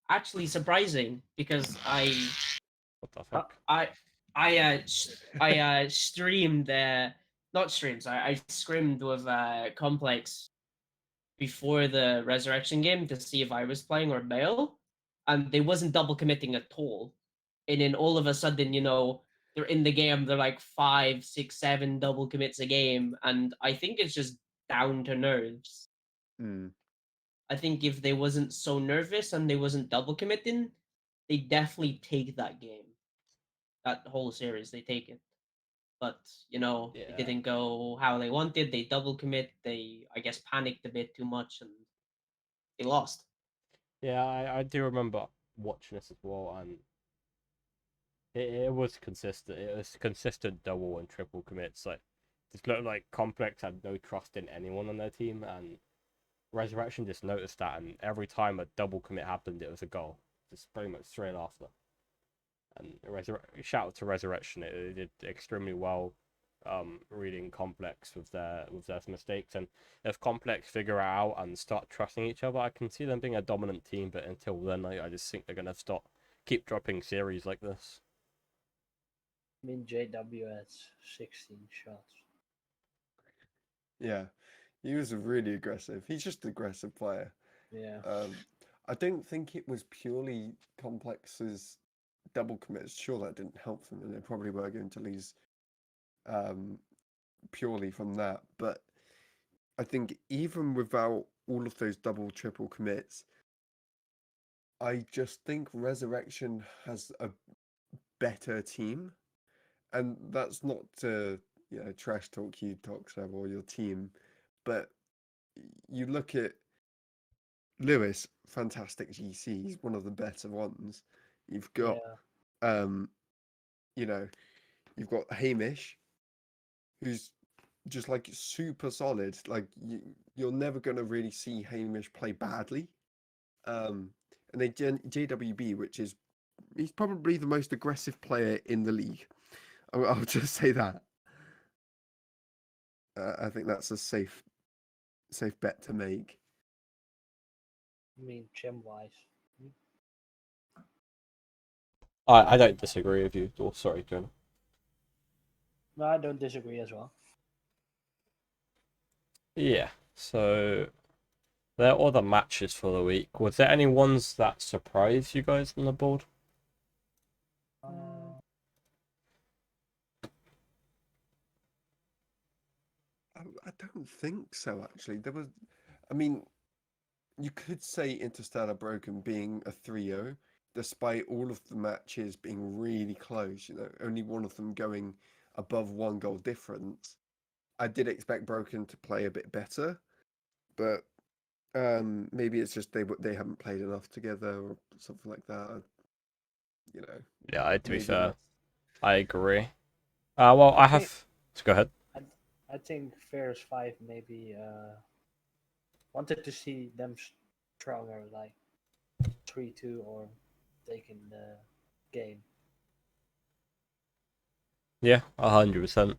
actually surprising because What the fuck? I streamed not streams. I scrimmed with Complex before the Resurrection game to see if I was playing or Bale, and they wasn't double committing at all. And then all of a sudden, they're in the game, they're like 5, 6, 7 double commits a game, and I think it's just down to nerves. Mm. I think if they wasn't so nervous and they wasn't double committing, they definitely take that game. That whole series, they take it. But it Yeah. didn't go how they wanted. They double commit. They, I guess, panicked a bit too much, and they lost. Yeah, I do remember watching this as well, and it was consistent. It was consistent double and triple commits. Like, just looked like Complex had no trust in anyone on their team, and Resurrection just noticed that, and every time a double commit happened, it was a goal, just pretty much straight after. And shout out to Resurrection, it did extremely well, reading Complex with their mistakes. And if Complex figure it out and start trusting each other, I can see them being a dominant team. But until then, I just think they're gonna keep dropping series like this. I mean, JW has 16 shots. Yeah, he was really aggressive. He's just an aggressive player. Yeah. I don't think it was purely Complex's double commits. Sure, that didn't help them, and they probably were going to lose purely from that. But I think even without all of those double, triple commits, I just think Resurrection has a better team, and that's not to trash talk you, Toxo, or your team, but you look at Lewis, fantastic GC. He's one of the better ones. You've got, you've got Hamish, who's just like super solid. Like you're never gonna really see Hamish play badly. And then JWB, he's probably the most aggressive player in the league. I'll just say that. I think that's a safe bet to make. I mean, gem wise. I don't disagree with you. Oh, sorry, Jonah. No, I don't disagree as well. Yeah, so there are other matches for the week. Was there any ones that surprised you guys on the board? I don't think so, actually. I mean, you could say Interstellar Broken being a 3-0, despite all of the matches being really close, only one of them going above 1 goal difference. I did expect Broken to play a bit better, but maybe it's just they haven't played enough together or something like that. Yeah, to be fair, not. I agree. Well, I have. So go ahead. I think Ferris 5 maybe wanted to see them stronger, like 3-2 or taking the game. Yeah, 100%.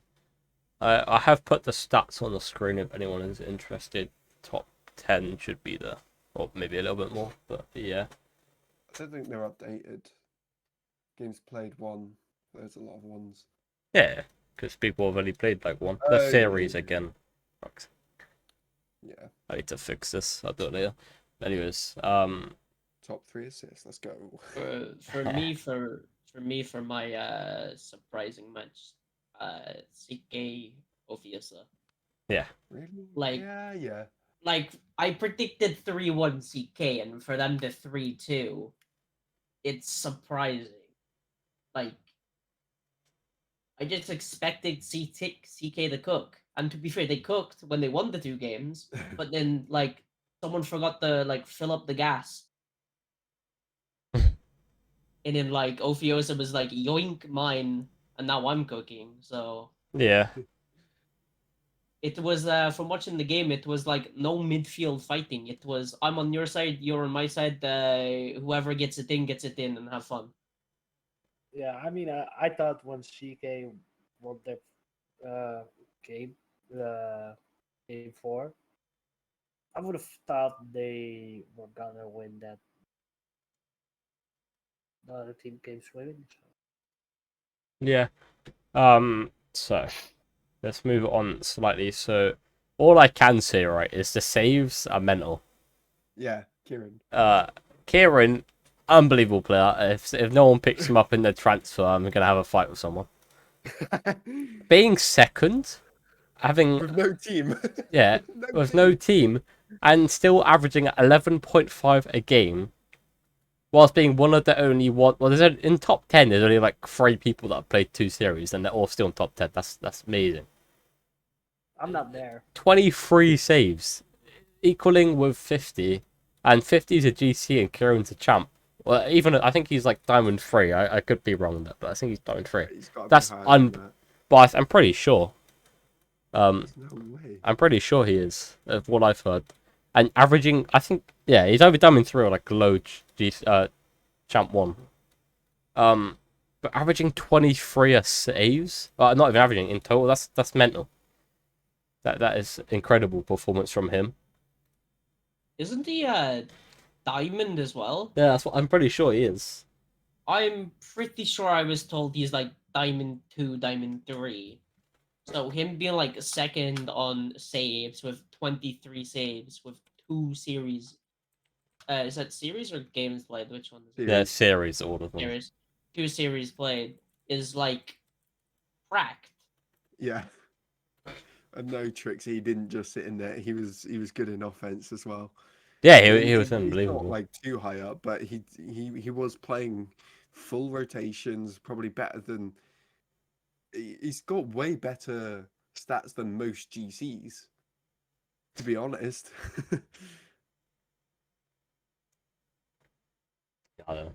I have put the stats on the screen if anyone is interested. Top 10 should be there, or maybe a little bit more, but yeah. I don't think they're updated. Games played 1. There's a lot of ones. Yeah, because people have only played like one. The series again. Yeah. I need to fix this. I'll do it later. Anyways, Top 3 assists. Let's go. For me, for my surprising match, CK Ofiusa. Yeah. Really? Like, yeah. Like, I predicted 3-1 CK, and for them to 3-2, it's surprising. Like, I just expected CK to cook. And to be fair, they cooked when they won the 2 games, but then, like, someone forgot to, like, fill up the gas. And then, like, Ophiosa was like, yoink, mine, and now I'm cooking, so... Yeah. It was, from watching the game, it was like no midfield fighting. It was, I'm on your side, you're on my side, whoever gets it in, and have fun. Yeah, I mean, I thought once CK won their game, game 4, I would have thought they were gonna win that. The other team came swimming. Yeah. So let's move on slightly. So all I can say, right, is the saves are mental. Yeah, Kieran. Kieran, unbelievable player. If no one picks him up in the transfer, I'm gonna have a fight with someone. Being second, having With no team. yeah, with no team, and still averaging 11.5 a game, whilst being one of the only one. Well, in top 10, there's only like 3 people that have played 2 series, and they're all still in top 10. That's amazing. I'm not there. 23 saves, equaling with 50, and 50 is a GC and Kieran's a champ. Well, even I think he's like Diamond 3. I could be wrong on that, but I think he's Diamond 3. He's got to That's be higher than that. But I'm pretty sure. There's no way. I'm pretty sure he is, of what I've heard. And averaging, I think, yeah, he's either Diamond 3 or like low Champ 1. But averaging 23 saves, not even averaging in total. That's mental. That is incredible performance from him. Isn't he diamond as well? Yeah, that's what I'm pretty sure he is. I'm pretty sure I was told he's like diamond 2, diamond 3. So him being like second on saves with 23 saves with 2 series. Is that series or games played? Which one is it? Yeah, series, all of them. Series. 2 series played is like cracked. Yeah. And no tricks. He didn't just sit in there. He was good in offense as well. Yeah, he was He's not unbelievable. like too high up, but he was playing full rotations, probably better than. He's got way better stats than most GCs, to be honest. I don't know.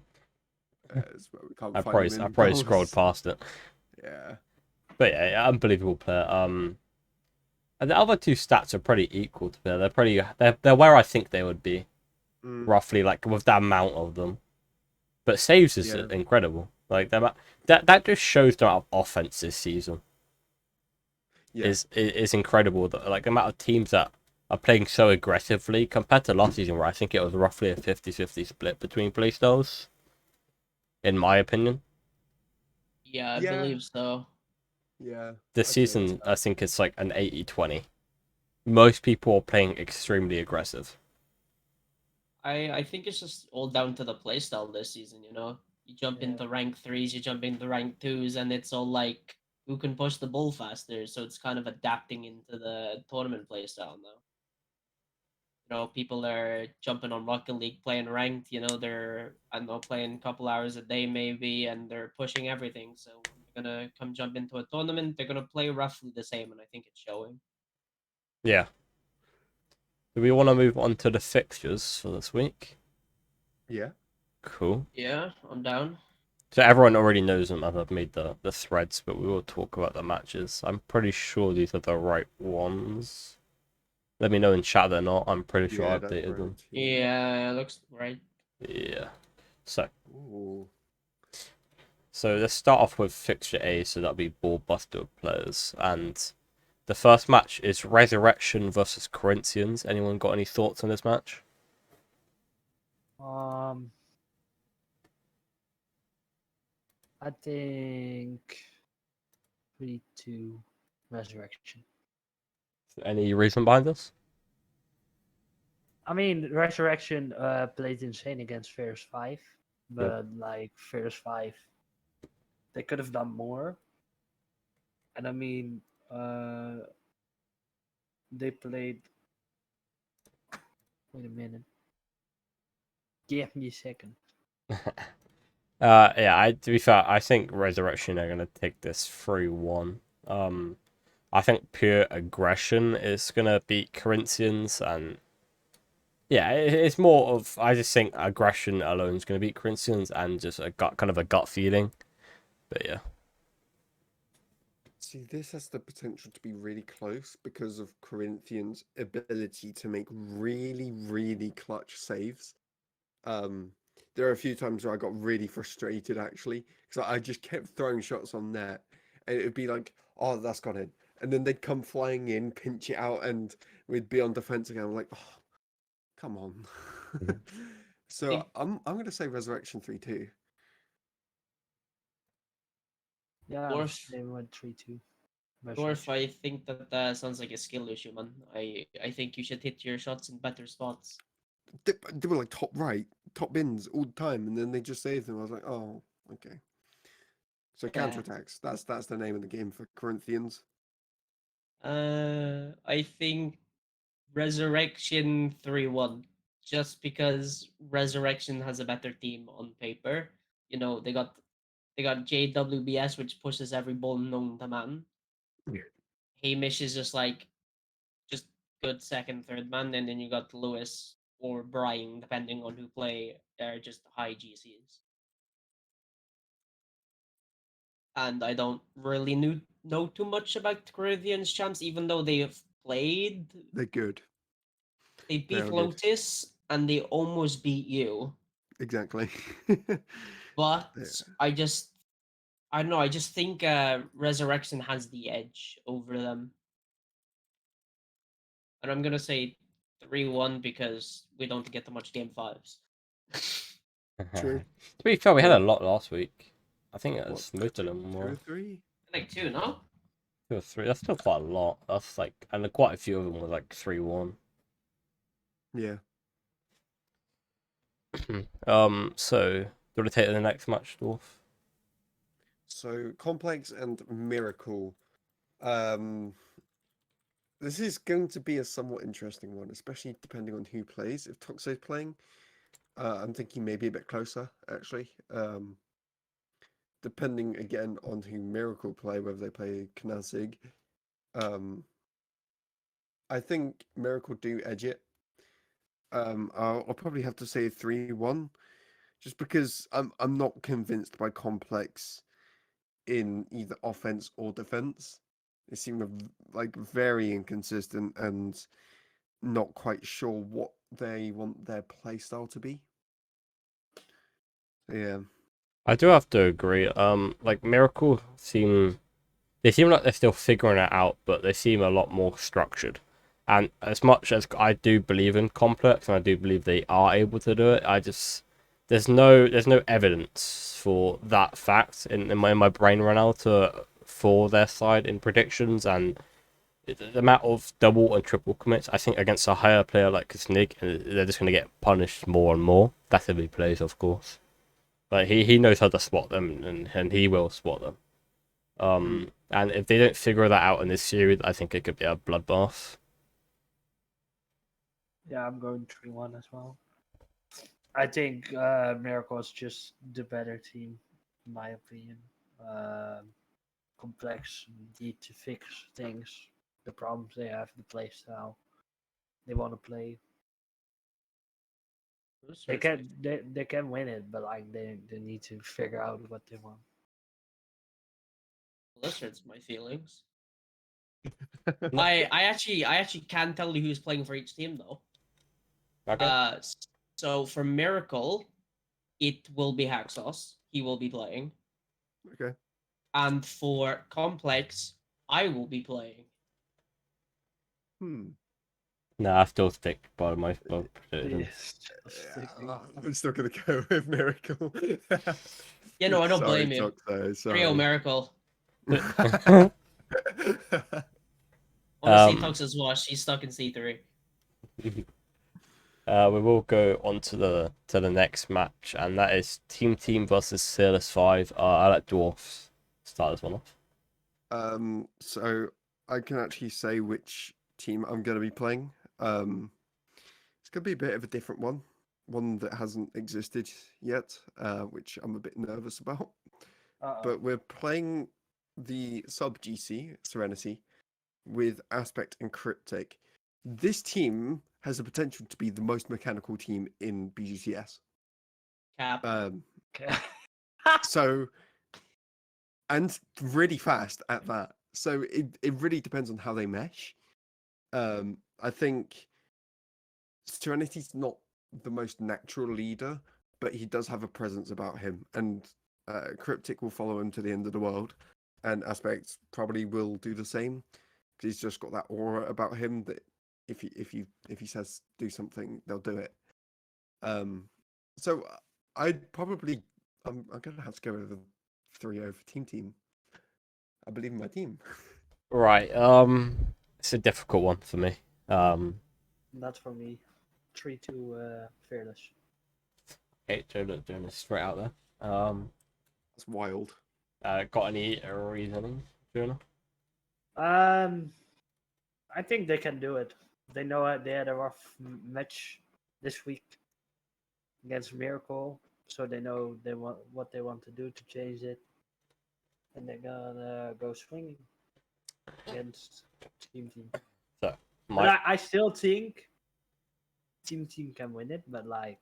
We can't I find him in probably scrolled goals. past it. Yeah. But yeah, unbelievable player. And the other 2 stats are pretty equal to me. They're where I think they would be, roughly, like with that amount of them. But saves is incredible. Like that just shows the amount of offense this season. Yeah. Is incredible. Like the amount of teams that are playing so aggressively compared to last season, where I think it was roughly a 50-50 split between playstyles. In my opinion. Yeah, I believe so. Yeah. This season, I think it's like an 80-20. Most people are playing extremely aggressive. I think it's just all down to the playstyle this season, you know? You jump into rank 3s, you jump into rank 2s, and it's all like who can push the ball faster. So it's kind of adapting into the tournament playstyle now. You know, people are jumping on Rocket League playing ranked, you know, they're, I don't know, playing a couple hours a day maybe, and they're pushing everything. So when they're gonna come jump into a tournament, they're gonna play roughly the same, and I think it's showing. Yeah. Do we want to move on to the fixtures for this week? Yeah. Cool. Yeah, I'm down. So everyone already knows them as I've made the threads, but we will talk about the matches. I'm pretty sure these are the right ones. Let me know in chat they're not. I'm pretty sure I updated them. Yeah, looks right. Yeah. So Ooh. let's start off with fixture A, so that'll be ball buster players. And the first match is Resurrection versus Corinthians. Anyone got any thoughts on this match? I think 3-2 Resurrection. Any reason behind this? I mean, Resurrection played insane against Fierce 5, but like Fierce 5, they could have done more. And I mean, they played. Wait a minute. Give me a second. Yeah, to be fair, I think Resurrection are gonna take this 3-1. I think pure aggression is gonna beat Corinthians, and yeah, it's more of, I just think aggression alone is gonna beat Corinthians, and just a kind of a gut feeling. But yeah. See, this has the potential to be really close because of Corinthians' ability to make really, really clutch saves. There are a few times where I got really frustrated actually because I just kept throwing shots on net, and it would be like, "Oh, that's gone in," and then they'd come flying in, pinch it out, and we'd be on defense again. I'm like, "Oh, come on." So I'm going to say Resurrection 3-2. Yeah, Dwarf. they went 3-2. Dwarf, I think that sounds like a skill issue, man. I think you should hit your shots in better spots. They were like top right, top bins all the time, and then they just saved them. I was like, "Oh, okay." So counterattacks. That's the name of the game for Corinthians. I think Resurrection 3-1. Just because Resurrection has a better team on paper. You know, they got JWBS, which pushes every ball known to man. Yeah. Hamish is just good second, third man, and then you got Lewis or Brian, depending on who play. They're just high GCs. And I don't really know too much about Corinthians champs, even though they have played. They're good. They They beat are good. Lotus and they almost beat you. Exactly. But Yeah. I don't know. I just think Resurrection has the edge over them, and I'm gonna say 3-1 because we don't get that much game fives. True. To be fair, we had Yeah. a lot last week. I think What, that's most of them 2 were or 3? Like 2, no? 2 or 3. That's still quite a lot. That's like, and quite a few of them were like 3-1. Yeah. So do you want to take the next match, Dwarf? So Complex and Miracle. This is going to be a somewhat interesting one, especially depending on who plays. If Toxo's playing, I'm thinking maybe a bit closer, actually. Depending again on who Miracle play, whether they play Knazig. I think Miracle do edge it. I'll probably have to say 3-1, just because I'm not convinced by Complex in either offense or defense. They seem like very inconsistent and not quite sure what they want their playstyle to be. Yeah. I do have to agree. Like Miracle they seem like they're still figuring it out, but they seem a lot more structured. And as much as I do believe in Complex, and I do believe they are able to do it, there's no evidence for that fact in my brain right now for their side in predictions, and the amount of double and triple commits, I think against a higher player like Snig, they're just going to get punished more and more. That's if he plays, of course. But he knows how to spot them, and he will spot them. And if they don't figure that out in this series, I think it could be a bloodbath. Yeah, I'm going 3-1 as well. I think Miracle is just the better team, in my opinion. Complex need to fix things, the problems they have, the play style they want to play. They can win it, but like they need to figure out what they want. This hurts my feelings. I actually can't tell you who's playing for each team though. Okay. So for Miracle, it will be Haxos. He will be playing. Okay. And for Complex, I will be playing. Nah, I still stick by my prediction. Yes, I'm still gonna go with Miracle. Yeah, no, I don't Sorry, blame you. Toxo, 3-0 sorry. Miracle. Honestly, Um, Toxo's washed. He's stuck in C3. we will go on to the next match, and that is Team versus Fearless 5. I let Dwarfs start this one off. So I can actually say which team I'm gonna be playing. It's gonna be a bit of a different one that hasn't existed yet, which I'm a bit nervous about. But we're playing the sub GC Serenity with Aspect and Cryptic. This team has the potential to be the most mechanical team in BGCS. Cap. So, and really fast at that. So it really depends on how they mesh. I think Serenity's not the most natural leader, but he does have a presence about him, and Cryptic will follow him to the end of the world, and Aspect probably will do the same because he's just got that aura about him that if he says do something, they'll do it. So I'm gonna have to go with a 3-0 for team. I believe in my team. Right. It's a difficult one for me. Not for me. 3-2 Fearless. Okay, Jonah straight out there. That's wild. Got any reasoning, Jonah? I think they can do it. They know they had a rough match this week against Miracle, so they know they want what they want to do to change it, and they're gonna go swinging against Team. So, But I still think Team can win it, but like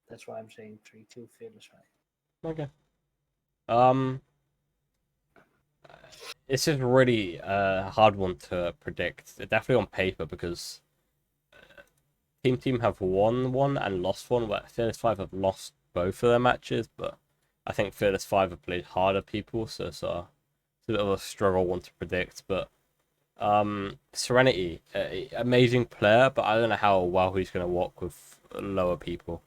that's why I'm saying 3-2 Fearless Five. okay. It's just really a hard one to predict. Definitely on paper because Team have won one and lost one. Where Fearless 5 have lost both of their matches, but I think Fearless 5 have played harder people, so it's a bit of a struggle one to predict. But Serenity, amazing player, but I don't know how well he's going to work with lower people.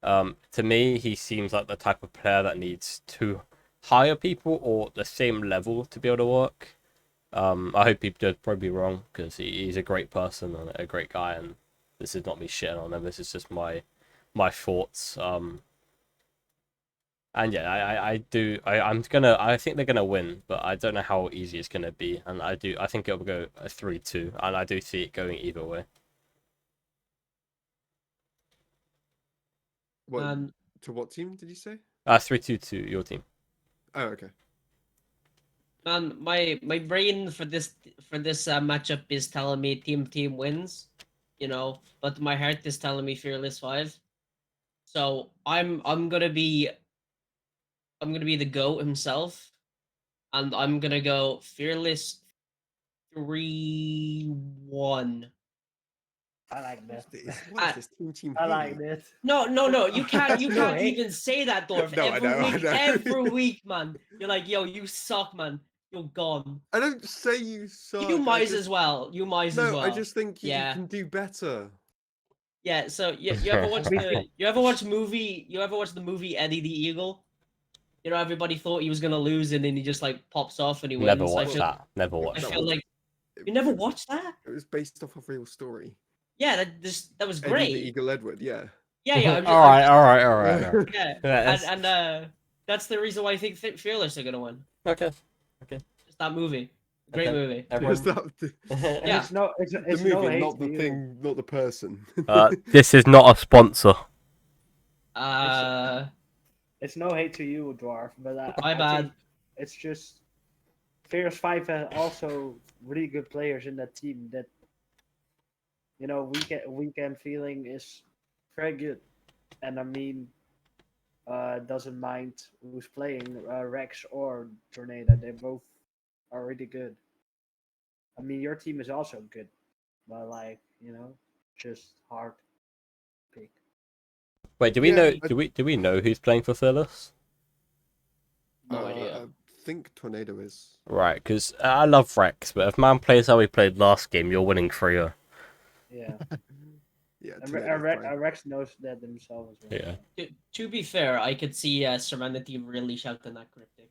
To me, he seems like the type of player that needs to hire people or the same level to be able to work. I hope he does probably wrong because he's a great person and a great guy, and this is not me shitting on him. This is just my thoughts. And yeah, I think they're gonna win, but I don't know how easy it's gonna be, and I think it'll go a 3-2, and I do see it going either way. What, to what team did you say? 3-2 to your team. Oh, okay. Man, my brain for this matchup is telling me team wins, but my heart is telling me Fearless 5. So I'm gonna be the GOAT himself, and I'm gonna go Fearless 3-1. I like that. What is this team? I like that. No, you can't No hate. even say that, Dwarf. No, I know. Every week, man. You're like, yo, you suck, man. You're gone. I don't say you suck. You might as well. You might as well. No, I just think you Yeah. can do better. Yeah, so you ever watch the movie Eddie the Eagle? You know, everybody thought he was gonna lose, and then he just like pops off and he wins. Never watched I that. Never I watched feel that. like you never watched that. It was based off a real story. Yeah, that was Eddie great. the Eagle Edward, yeah. Yeah. All right. Yeah, and that's the reason why I think Fearless are gonna win. Okay. Just that movie, great movie. Is that Yeah. It's no the no movie, hate not to the you. thing, not the person. This is not a sponsor. It's no hate to you, Dwarf, but My I bad. think it's just Fearless 5 has also really good players in that team that weekend feeling is very good, and I mean doesn't mind who's playing Rex or Tornado. They both are really good. I mean your team is also good, but just hard pick. Wait, do we Yeah, know? Do we know who's playing for Fearless? No idea. I think Tornado is. Right, because I love Rex, but if man plays how he played last game, you're winning 3-0. Yeah, Yeah, and Tornado's fine. Rex knows that themselves as well. Yeah. To be fair, I could see Serenity really shouting that Cryptic.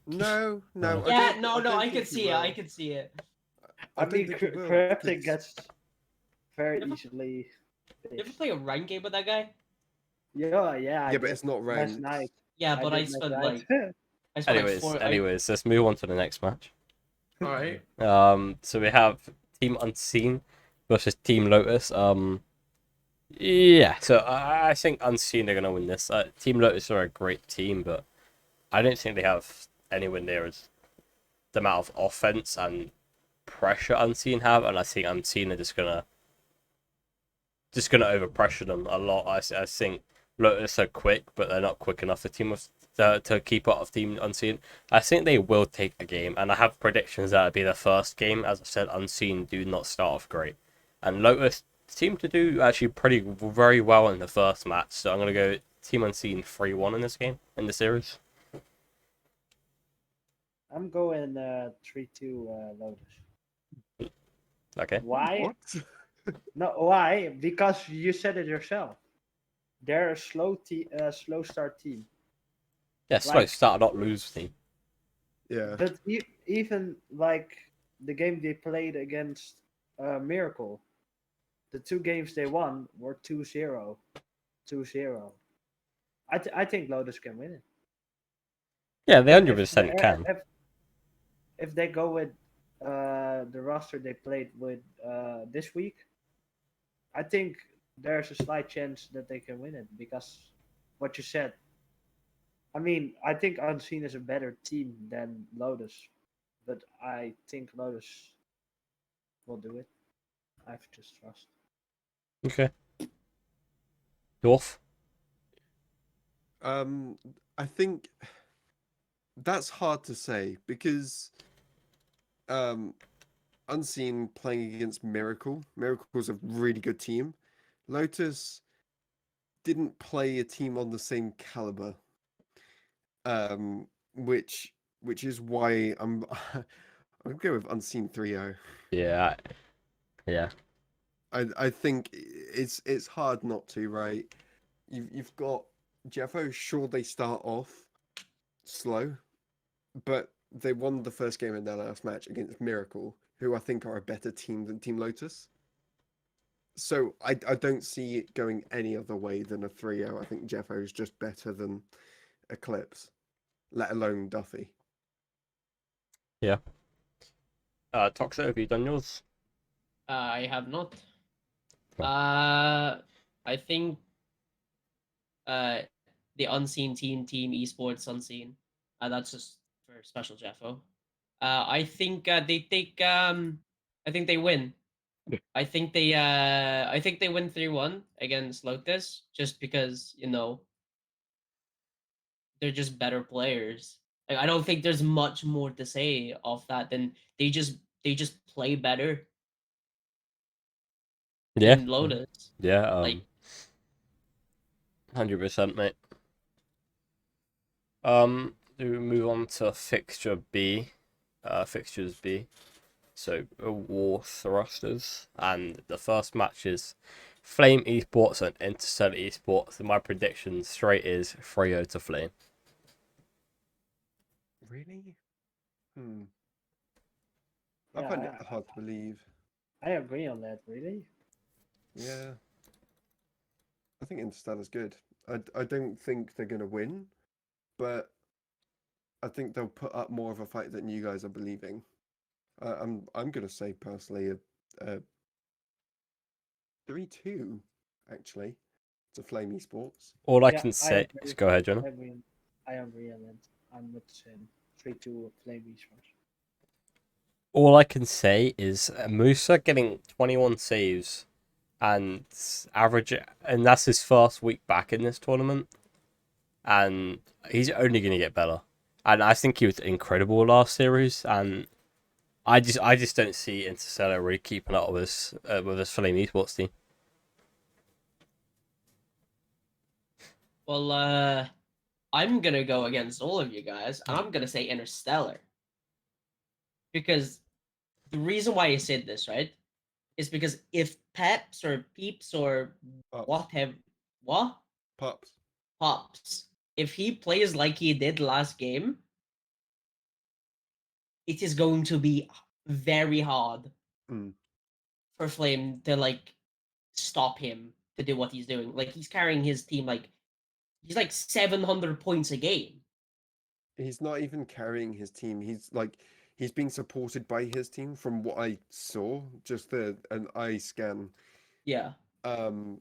No. Yeah, don't- no, don't I think could he see it. will. I could see it. I don't mean, think he will, Cryptic because- gets very Never- easily. You ever play a rank game with that guy? Yeah. I Yeah, but did it's not last ranked. night. Yeah, but I did last spent night. like I spent like Anyways, let's move on to the next match. All right. So we have Team Unseen versus Team Lotus. Yeah. So I think Unseen are gonna win this. Team Lotus are a great team, but I don't think they have anywhere near as the amount of offense and pressure Unseen have, and I think Unseen are just gonna overpressure them a lot. I think Lotus are quick, but they're not quick enough for to keep up with Team Unseen. I think they will take the game, and I have predictions that it'll be the first game. As I said, Unseen do not start off great, and Lotus seem to do actually very well in the first match. So I'm gonna go Team Unseen 3-1 in this game in the series. I'm going 3-2 Lotus. Okay. Why? What? No, why? Because you said it yourself. They're a slow start team. Yeah, slow start, not lose team. Yeah. But even like the game they played against Miracle, the two games they won were 2-0. 2-0. I think Lotus can win it. Yeah, they But 100% can. if they go with the roster they played with this week, I think there's a slight chance that they can win it because what you said. I mean, I think Unseen is a better team than Lotus, but I think Lotus will do it. I have just trust. Okay. Dwarf? I think that's hard to say because Unseen playing against Miracle. Miracle's a really good team. Lotus didn't play a team on the same caliber. Um, which is why I'm I'm going with Unseen 3-0. Yeah. Yeah. I think it's hard not to, right? You've got Jeffo, sure they start off slow, but they won the first game in their last match against Miracle, who I think are a better team than Team Lotus. So I don't see it going any other way than a 3-0. I think Jeffo is just better than Eclipse, let alone Duffy. Yeah. Toxo, have you done yours? I have not. Oh. I think the Unseen team esports Unseen. That's just for special Jeffo. I think they take I think they win. I think they win 3-1 against Lotus just because, they're just better players. Like I don't think there's much more to say of that than they just play better Yeah. than Lotus. Yeah. Like 100%, mate. Do we move on to fixture B? Fixtures B. So War Thrusters, and the first match is Flame Esports and Interstellar Esports. And my prediction straight is 3-0 to Flame. Really? I Yeah, find it hard to believe. I agree on that. Really? Yeah. I think Interstellar's good. I don't think they're gonna win, but I think they'll put up more of a fight than you guys are believing. I'm gonna say personally a 3-2 actually to Flame Esports. All I Yeah, can I say agree. is go ahead, Jonah. I agree. I agree on that. I'm with the same. 3-2 Flame Esports. All I can say is Musa getting 21 saves and average, and that's his first week back in this tournament, and he's only going to get better. And I think he was incredible last series, and I just don't see Interstellar really keeping up with his Flame Esports team. well I'm gonna go against all of you guys and I'm gonna say Interstellar. Because the reason why I said this, right, is because if Peps or Peeps or Pups. whatever what? Pups. Pops, if he plays like he did last game, it is going to be very hard Mm. for Flame to like stop him to do what he's doing. Like he's carrying his team like he's like 700 points a game. He's not even carrying his team. He's being supported by his team from what I saw, just an eye scan. Yeah. Um,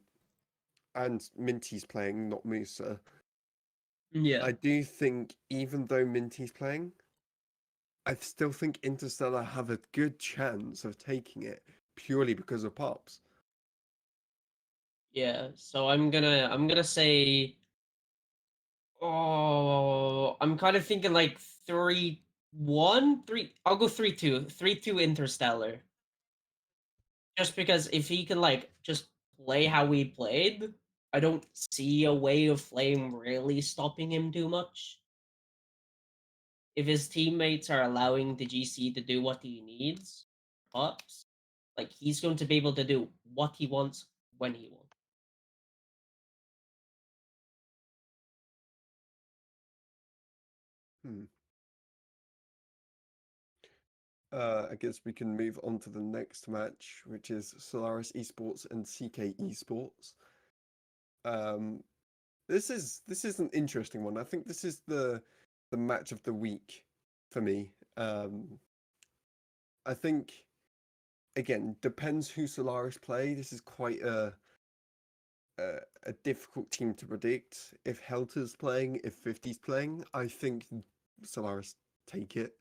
and Minty's playing, not Musa. Yeah. I do think even though Minty's playing, I still think Interstellar have a good chance of taking it purely because of Pops. Yeah. So I'm gonna say I'm kind of thinking like 3-1, 3 I'll go 3-2. 3-2 Interstellar. Just because if he can like just play how he played, I don't see a way of Flame really stopping him too much. If his teammates are allowing the GC to do what he needs, Pops, like he's going to be able to do what he wants when he wants. Hmm. I guess we can move on to the next match, which is Solaris Esports and CK Esports. Um, this is an interesting one. I think this is the the match of the week for me. I think again depends who Solaris play. This is quite a difficult team to predict. If Helter's playing, if 50's playing, I think Solaris take it.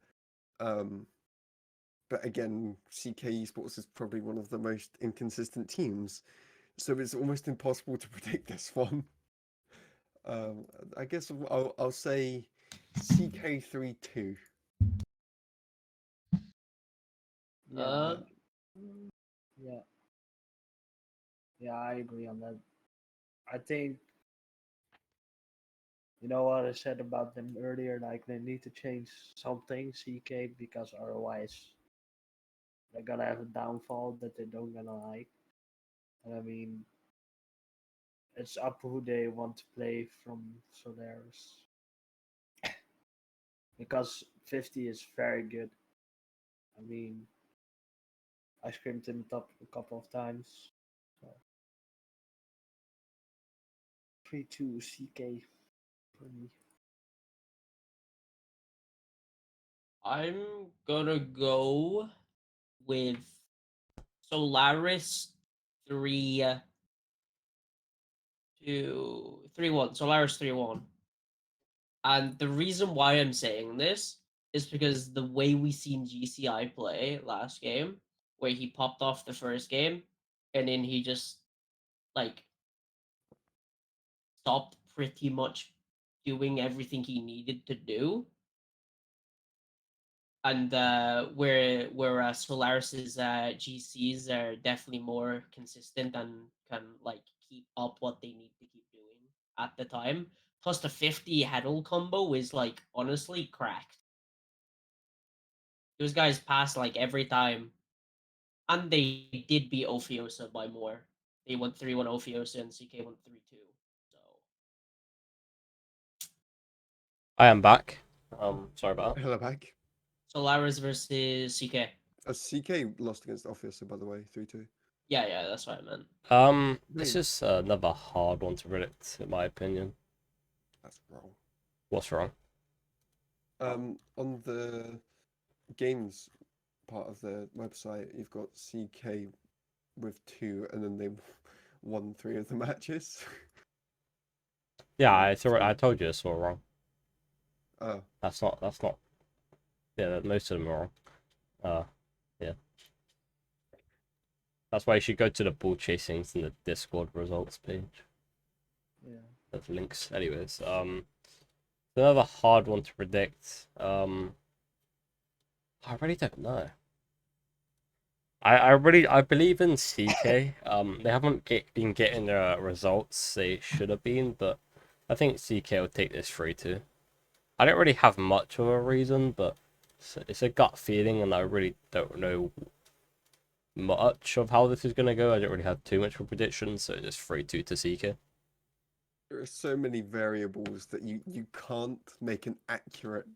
But again, CK Esports is probably one of the most inconsistent teams, so it's almost impossible to predict this one. I guess I'll say CK 3-2. Yeah, yeah, yeah. I agree on that. I think you know what I said about them earlier. Like they need to change something, CK, because otherwise they're gonna have a downfall that they don't gonna like. And I mean, it's up who they want to play from Solaris because 50 is very good. I mean, I scrimmed him top a couple of times. So 3-2 CK for me. I'm gonna go with Solaris 3 2 3-1. Solaris 3-1. And the reason why I'm saying this is because the way we seen GCI play last game, where he popped off the first game, and then he just like stopped pretty much doing everything he needed to do. And whereas Solaris's GCs are definitely more consistent and can like keep up what they need to keep doing at the time. Plus the 50 Heddle combo is like honestly cracked. Those guys pass like every time. And they did beat Ophiosa by more. They went 3-1 Ophiosa and CK went 3-2. So I am back. Sorry about that. Hello back. Solaris versus CK. CK lost against Officer, by the way, 3-2. Yeah, that's what I meant. This Really? is another hard one to predict, in my opinion. That's wrong. What's wrong? On the games part of the website, you've got CK with 2, and then they won 3 of the matches. Yeah, Like, I told you it's all wrong. Oh, That's not. Yeah, most of them are wrong. Yeah. That's why you should go to the ball chasings in the Discord results page. Yeah. There's links. Anyways, another hard one to predict. I really don't know. I believe in CK. They haven't been getting the results they should have been, but I think CK will take this 3-2. I don't really have much of a reason, but it's a gut feeling, and I really don't know much of how this is gonna go. I don't really have too much of a prediction, so just 3-2 to CK. there are so many variables that you can't make an accurate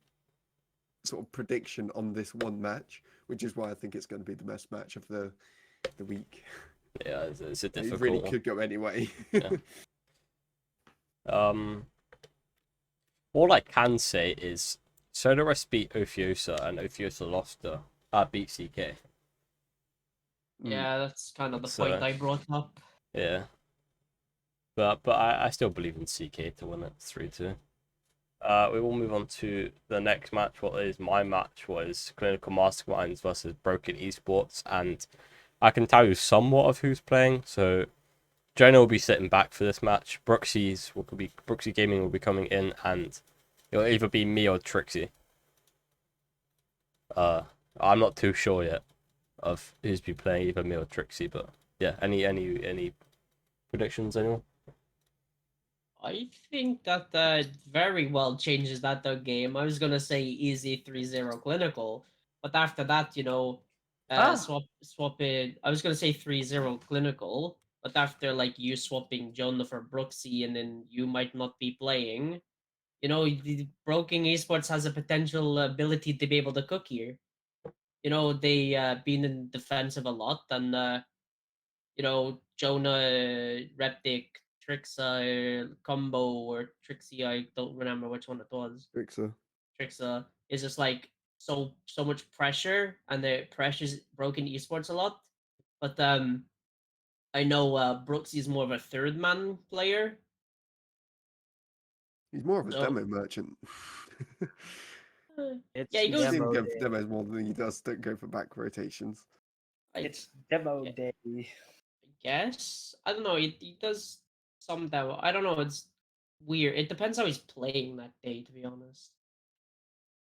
sort of prediction on this one match, which is why I think it's going to be the best match of the week. Yeah, it's a It difficult really one. could go anyway. Yeah. All I can say is Sodaris beat Ophiosa and Ophiosa lost beat CK. Yeah, that's kind of the So point I brought up. yeah. But I still believe in CK to win it 3-2. We will move on to the next match. What is my match was Clinical Masterminds versus Broken Esports, and I can tell you somewhat of who's playing. So Jonah will be sitting back for this match. Brooksy Gaming will be coming in, and it'll either be me or Trixie. I'm not too sure yet of who's be playing, either me or Trixie, but yeah. Any predictions, anyone? I think that very well changes that game. I was gonna say easy 3-0 clinical, but after that, swap it. I was gonna say 3-0 clinical, but after like you swapping Jonah for Brooksy and then you might not be playing, the Broken Esports has a potential ability to be able to cook here. They been in defensive a lot, and Jonah, Reptic, Trixa combo or Trixie, I don't remember which one it was. Trixa. Trixa is just like so much pressure, and the pressure's broken esports a lot. But I know Brooksy is more of a third man player. He's more of a So demo merchant. It's yeah, he You goes. see him demo go for day. demos more than he does don't go for back rotations. I It's demo Yeah. day. guess I don't know. He does some demo. I don't know. It's weird. It depends how he's playing that day, to be honest.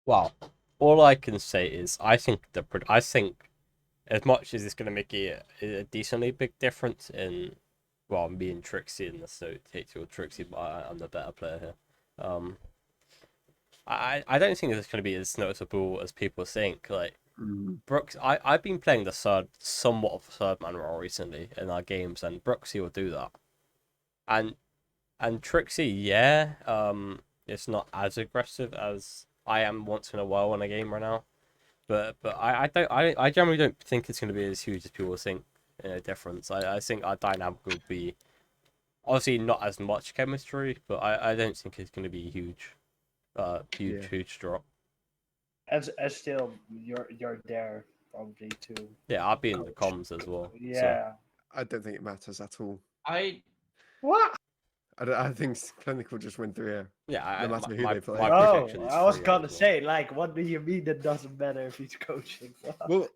Well, all I can say is I think as much as it's going to make a decently big difference in, well, me and Trixie in the so take your Trixie, but I'm the better player here. I don't think it's going to be as noticeable as people think. Like Brooks, I've been playing the somewhat of a third man role recently in our games, and Brooksy will do that, and Trixie, yeah, it's not as aggressive as I am once in a while in a game right now. But I generally don't think it's going to be as huge as people think. Difference. I think our dynamic will be obviously not as much chemistry, but I don't think it's going to be huge, Yeah. huge drop. As still you're there probably too. Yeah, I'll be in the Coach. comms as well. So Yeah. I don't think it matters at all. I What? I think Clinical just went through here. yeah, No matter who my they play. my Oh, prediction is I was 3-0 gonna as well. say, like, what do you mean it doesn't matter if he's coaching? Well,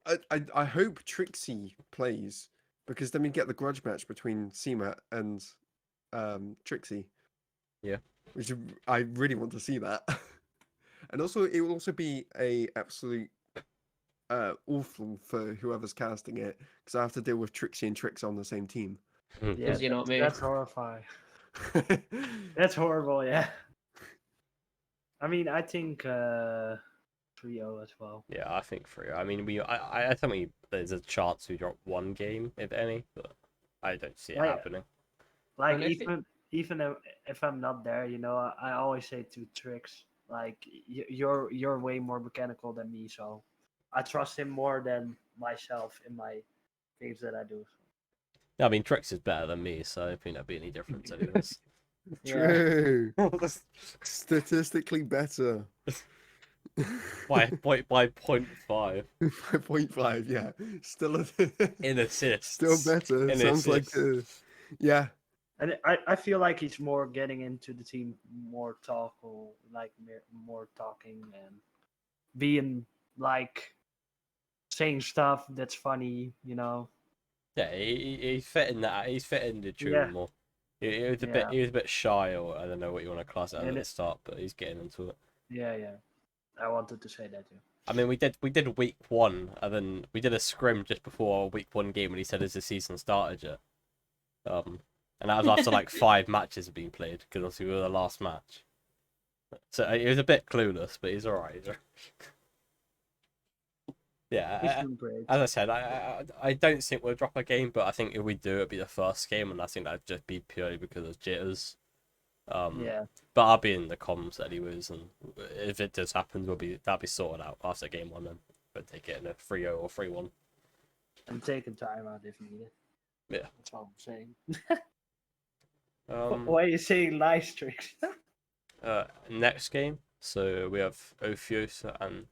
I hope Trixie plays because then we get the grudge match between Seema and Trixie. Yeah. Which I really want to see that. And also it will also be a absolute awful for whoever's casting it because I have to deal with Trixie and Trix on the same team. Yeah, Because you know me. that's horrifying. That's horrible. Yeah. I mean, I think 3-0 as well. Yeah, I think 3. I mean, I think there's a chance we drop one game if any, but I don't see it Right. happening. Like And if it- even if I'm not there, you know, I always say to Trix, like you're way more mechanical than me, so I trust him more than myself in my games that I do. I mean, Trix is better than me, so I don't think that'd be any difference anyways. Yeah. True. Statistically better. by 0.5 5.5, yeah. Still in assists. still better. In Sounds like yeah. And I feel like he's more getting into the team, more talk or like more talking and being like saying stuff that's funny, you know. Yeah, he's fitting that. He's fitting the tune Yeah. more. He was a Yeah. bit. He was a bit shy, or I don't know what you want to class it as And at the it- start, but he's getting into it. Yeah, yeah. I wanted to say that too. I mean, we did week 1, and then we did a scrim just before our week 1 game, and he said, "Has the season started yet?" And that was after like 5 matches had been played, because obviously we were the last match. So he was a bit clueless, but he's alright. Yeah, He's doing great. as I said, I don't think we'll drop a game, but I think if we do, it'll be the first game, and I think that'd just be purely because of jitters. Yeah. But I'll be in the comms anyways, and if it does happen, that'll be sorted out after game 1, and we'll take it in a 3-0 or 3-1. I'm taking time out if needed. Yeah. That's all I'm saying. Um, Why are you saying lies, Tricks? next game, so we have Ophiosa and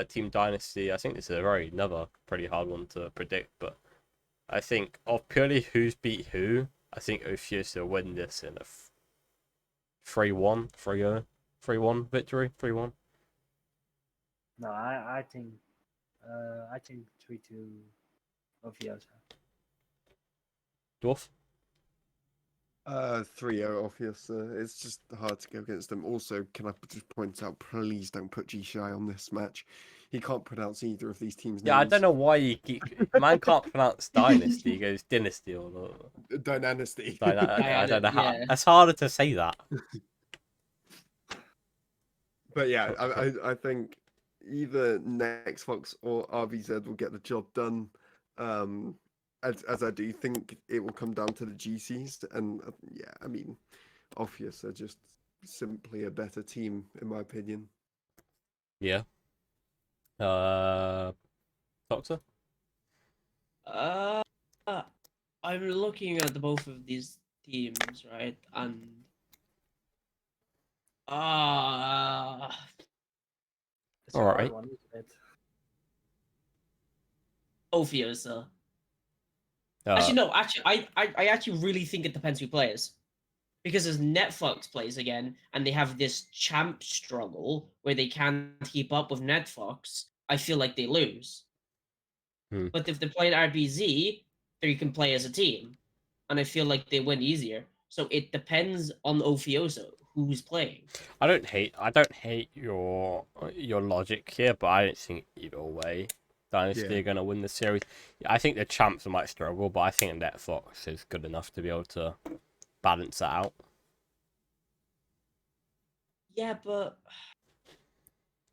Team Dynasty. I think this is another pretty hard one to predict, but I think of purely who's beat who, I think Ophiosa win this in a 3-1, 3-0, 3-1 victory, 3-1. No, I think 3-2 Oviedo. Dwarf? 3-0 obvious. It's just hard to go against them. Also, can I just point out, please don't put G Shy on this match. He can't pronounce either of these teams' Yeah, I names. don't know why you keep. Man can't pronounce Dynasty, he goes Dynasty or Dynasty. I don't know how. Yeah. It's harder to say that. But yeah, I think either Next Fox or RVZ will get the job done. As I do think it will come down to the GCs, and yeah, I mean, Obvious are just simply a better team in my opinion. Yeah. Toxo? I'm looking at both of these teams, right? And It's a All hard right. one, isn't it? Ophiosa. Uh, Actually, no. Actually, I actually really think it depends who plays. Because as Netfox plays again, and they have this champ struggle where they can't keep up with Netfox, I feel like they lose. Hmm. But if they're playing RBZ, they can play as a team, and I feel like they win easier. So it depends on Ophioso who's playing. I don't hate your logic here, but I don't think either way Dynasty Yeah. are gonna win the series. I think the champs might struggle, but I think Netfox is good enough to be able to balance that out. Yeah, but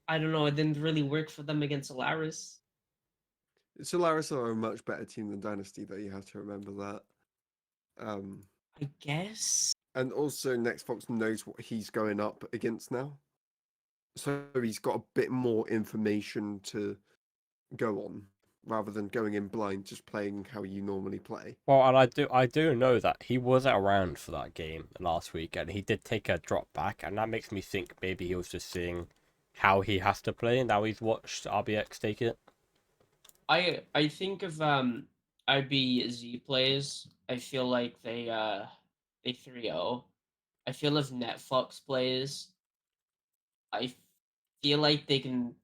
I don't know. It didn't really work for them against Solaris. Solaris are a much better team than Dynasty, though. You have to remember that. I guess. And also, Next Fox knows what he's going up against now, so he's got a bit more information to go on rather than going in blind, just playing how you normally play. Well, and I do know that he was around for that game last week, and he did take a drop back, and that makes me think maybe he was just seeing how he has to play, and now he's watched RBX take it. I think of RBZ plays. I feel like they 3-0. I feel if NetFox plays, I feel like they can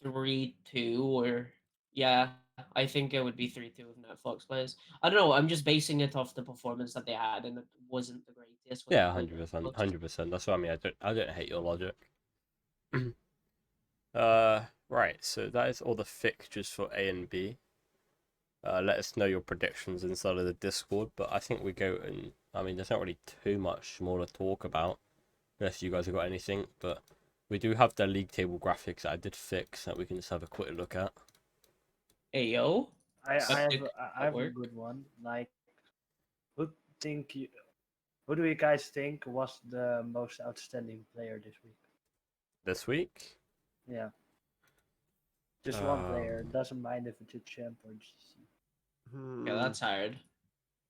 3-2 or yeah, I think it would be 3-2 if NetFox plays. I don't know. I'm just basing it off the performance that they had, and it wasn't the greatest when they Yeah, played 100%, NetFox. 100%. That's what I mean. I don't hate your logic. Right. So that is all the fixtures for A and B. Let us know your predictions inside of the Discord. But I think we go and I mean, there's not really too much more to talk about, unless you guys have got anything. But we do have the league table graphics that I did fix that we can just have a quick look at. Hey yo, I Reptic have a work. good one. Like, who think you? Who do you guys think was the most outstanding player this week? This week, Yeah, just one player. Um, Doesn't mind if it's a champ or GC. Yeah, that's hard.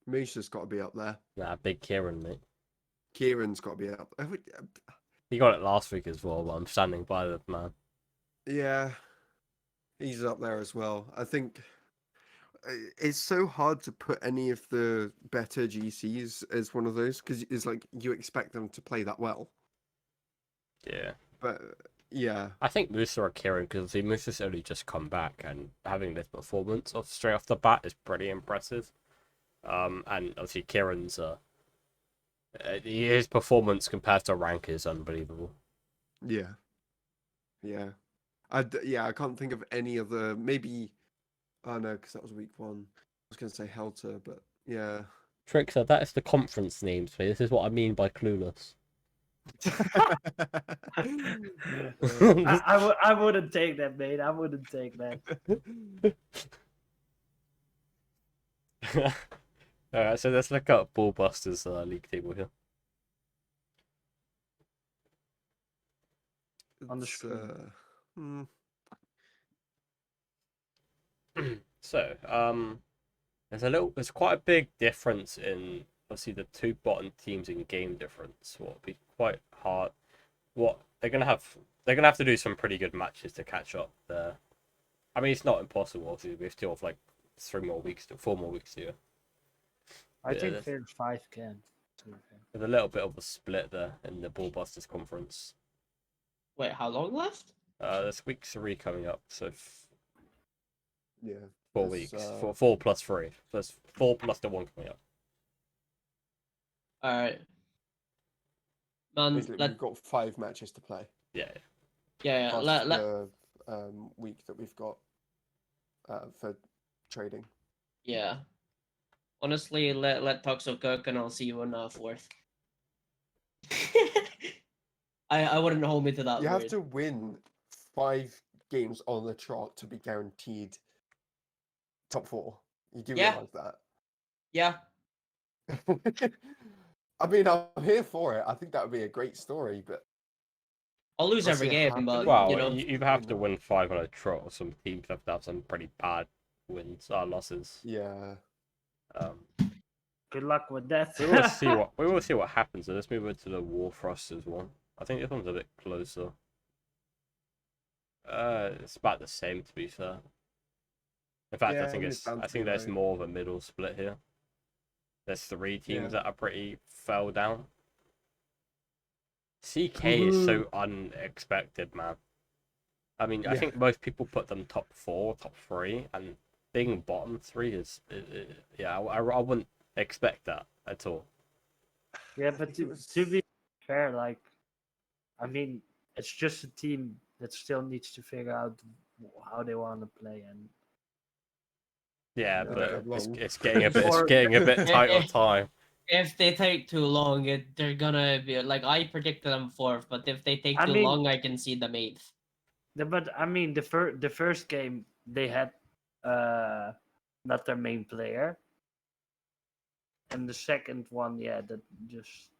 Misha's got to be up there. Big Kieran, mate. Kieran's got to be up. He got it last week as well, but I'm standing by the man. Yeah, he's up there as well. I think it's so hard to put any of the better GCs as one of those because it's like you expect them to play that well. Yeah. But yeah, I think Musa or Kieran, because Musa's only just come back, and having this performance straight off the bat is pretty impressive. And obviously Kieran's his performance compared to rank is unbelievable. yeah. I can't think of any other. Maybe, oh no, because that was week 1. I was gonna say Helter, but yeah. Trickster, that is the conference names, mate. This is what I mean by clueless. I wouldn't take that, mate. I wouldn't take that. Alright, so let's look at Ballbusters league table here. On the It's, screen. So, there's quite a big difference in obviously the two bottom teams in game difference. What will be quite hard. What they're gonna have to do some pretty good matches to catch up there. I mean, it's not impossible. Obviously, we still have like 4 more weeks to go. I Yeah, think that's- Phase 5 can. to be fair. There's a little bit of a split there in the Ballbusters conference. Wait, how long left? There's week 3 coming up, so yeah. 4 There's, weeks. 4 plus 3. There's 4 plus the 1 coming up. All right, man. Basically, we've got 5 matches to play. Yeah. Yeah, Plus let the week that we've got for trading. yeah. Honestly, let Toxo cook, and I'll see you in 4th. I wouldn't hold me to that. You have word. to win 5 games on the trot to be guaranteed top 4. You do Yeah. realize that? Yeah. I mean, I'm here for it. I think that would be a great story, but I'll lose We'll every see it game, but happening. Well, you know. you either have to win 5 on a trot, or some teams have to have some pretty bad losses. yeah. Good luck with that. We will see what happens. So let's move on to the Warfrosters one. I think this one's a bit closer. It's about the same, to be fair. In fact, Yeah, and it's bound I to be think there's low. more of a middle split here. There's 3 teams Yeah. that are pretty fell down. CK is so unexpected, man. I mean, I Yeah. think most people put them top 4, top 3, and being bottom 3 is, yeah, I wouldn't expect that at all. Yeah, I but think it was- to be fair, like, I mean, it's just a team that still needs to figure out how they want to play, and Yeah, Yeah, but that long. it's getting a bit Or- tight on time. If they take too long, they're gonna be like, I predicted them 4th, but if they take I too mean- long, I can see them 8th. But I mean, the first game they had not their main player, and the second one, yeah, that just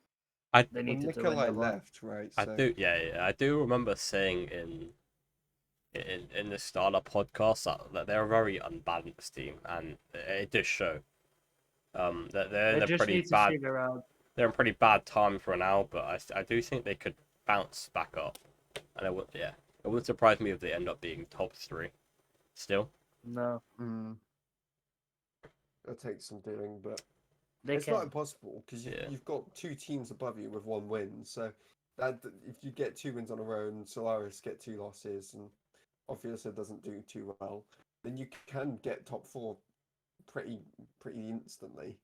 I they When needed to win Nikolai that one. left, right? I So do, yeah, I do remember saying in the Starter podcast that they're a very unbalanced team, and it does show. That they're They in a just pretty need to bad figure out. they're in pretty bad time for now, but I do think they could bounce back up, and it wouldn't surprise me if they end up being top 3 still. No, it'll take some doing, but they it's can. not impossible because Yeah. you've got 2 teams above you with 1 win. So that if you get 2 wins on a row and Solaris get 2 losses and obviously doesn't do too well, then you can get top 4 pretty instantly.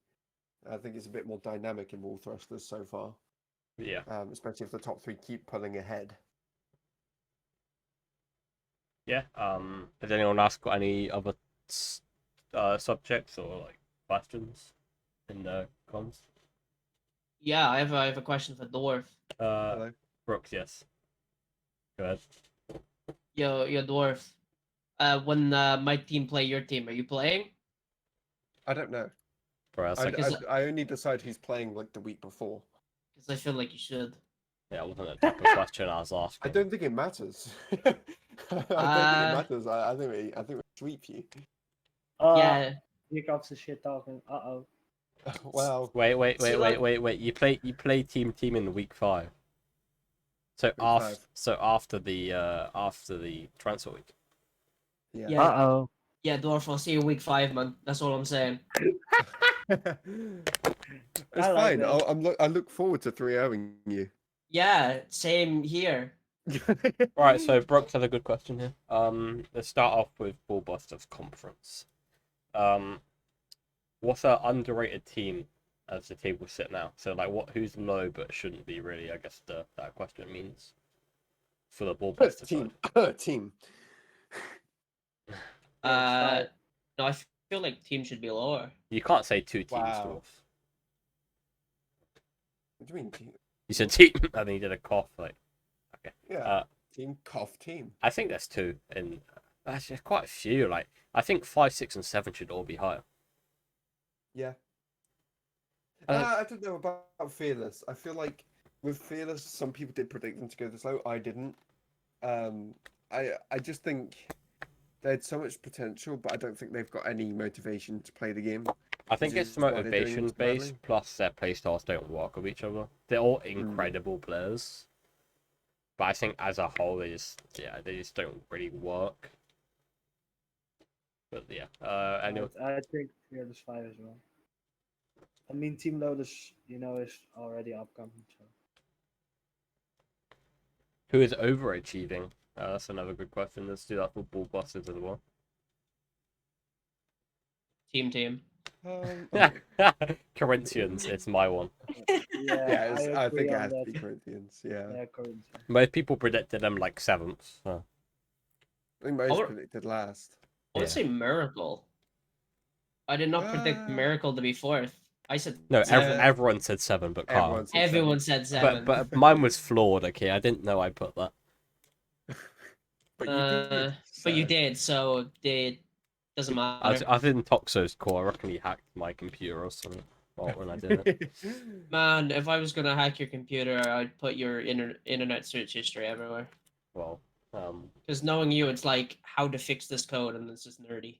I think it's a bit more dynamic in Wall Thrusters so far, Yeah. especially if the top 3 keep pulling ahead. Yeah. Has anyone else got any other subjects or like questions in the cons? Yeah, I have a question for Dwarf. Hello. Brooks, yes. Go ahead. Yo, Dwarf. When my team play your team, are you playing? I don't know. Bro, it's like, I only decide who's playing like the week before. Because I feel like you should. yeah, it wasn't the type of question I was asking. I don't think it matters. I don't think it matters. I think we sweep you. Yeah. Here comes the shit talking. Oh. Well, Wait. You play team in week 5. So after the transfer week. yeah. Yeah. Oh. Yeah, Dwarf, I'll see you week 5, man. That's all I'm saying. It's I like fine. that. I look forward to 3-0ing you. Yeah, same here. Right, so Brooks has a good question here. Let's start off with Ballbusters Conference. What's an underrated team as the table sit now? So like who's low but shouldn't be really, I guess that question means. For the Ballbusters team. Team. No, I feel like team should be lower. You can't say 2 teams, Wow. Dwarf. What do you mean team? You said team, and then you did a cough. Like, okay. Yeah. Team cough team. I think there's 2, and actually quite a few. Like, I think 5, 6, and 7 should all be higher. Yeah. Uh, I don't know about Fearless. I feel like with Fearless, some people did predict them to go this low. I didn't. I just think they had so much potential, but I don't think they've got any motivation to play the game. I think Which it's is why they're doing motivation this badly. based, plus their playstyles don't work with each other. They're all incredible players, but I think as a whole, they just don't really work. But yeah, anyway, I think Fearless 5 as well. I mean, Team Lotus, is already upcoming. So. who is overachieving? That's another good question. Let's do that for Ballbusters as well. Team. Corinthians, it's my one. Yeah, I agree think it on has that. to be Corinthians. Yeah. Yeah, Corinthians. Most people predicted them like 7th. So. I think most Or- predicted last. I would Yeah. say Miracle. I did not predict Miracle to be 4th. I said No, 7th. everyone said 7, but Carl. Everyone said 7. But mine was flawed. Okay, I didn't know I put that. But you did. But you so- did, so it doesn't matter. I was in Toxo's core. I reckon he hacked my computer or something when I did it. Man, if I was gonna hack your computer, I'd put your internet search history everywhere. Well, Because knowing you, it's like how to fix this code, and it's just nerdy.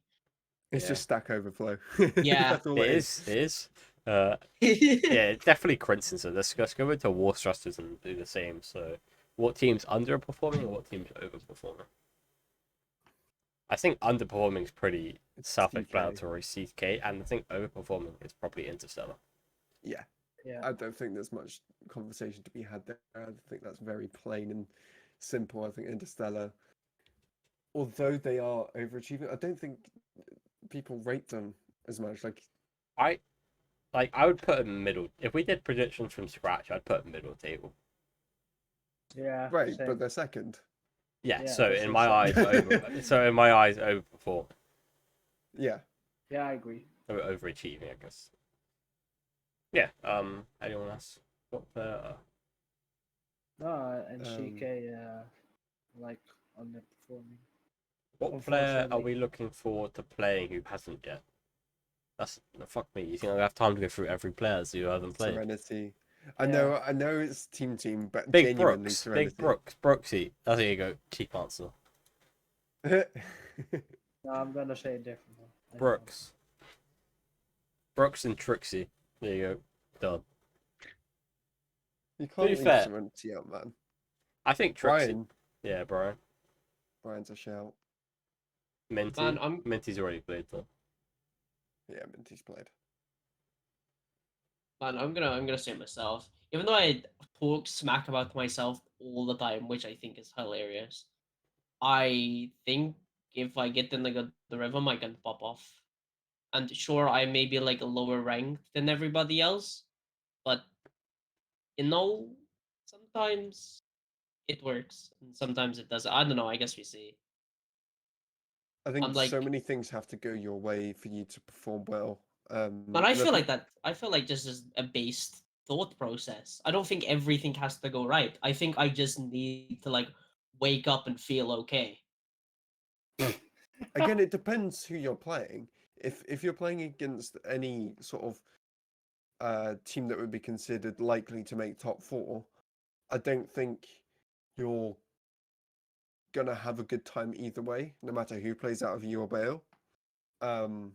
It's Yeah. just Stack Overflow. Yeah. That's all it is. Yeah, definitely Corinthians. So let's go into War Thrusters and do the same. So, what team's underperforming and what team's overperforming? I think underperforming is pretty self-explanatory, CK. CK, and I think overperforming is probably Interstellar. Yeah. Yeah. I don't think there's much conversation to be had there. I think that's very plain and simple. I think Interstellar, although they are overachieving, I don't think people rate them as much. Like, I would put a middle. If we did predictions from scratch, I'd put a middle table. Yeah. right, same. but they're second. Yeah. Yeah, So that's in the my eyes, same. so in my eyes, overperform, Yeah. Yeah, I agree. overachieving, I guess. Yeah. Anyone else? What No, and Um, CK, like underperforming. what player are Unfortunately. we looking forward to playing who hasn't yet? That's fuck me. You think I have time to go through every player who hasn't played? Serenity. Yeah. I know it's team, but Big genuinely Brooks, Serenity. Big Brooks, Brooksy. There you go. Cheap answer. No, I'm gonna say a different one. I don't know. Brooks. Brooks and Trixie. There you go. Done. You To can't be leave fair, Serenity out, man. I think Trixie. Brian. Yeah, Brian. Brian's a shout. Minty. Man, Minty's already played though. Yeah, Minty's played. I'm gonna say myself. Even though I talk smack about myself all the time, which I think is hilarious, I think if I get in like the rhythm, I can pop off. And sure, I may be like a lower ranked than everybody else, but you know, sometimes it works and sometimes it doesn't. I don't know. I guess we see. I I'm think so like, many things have to go your way for you to perform well. but I And I feel like think that. I feel like just is a based thought process. I don't think everything has to go right. I think I just need to like wake up and feel okay. again, it depends who you're playing. If you're playing against any sort of team that would be considered likely to make top four, I don't think you're gonna have a good time either way, no matter who plays out of you or Bale. Um,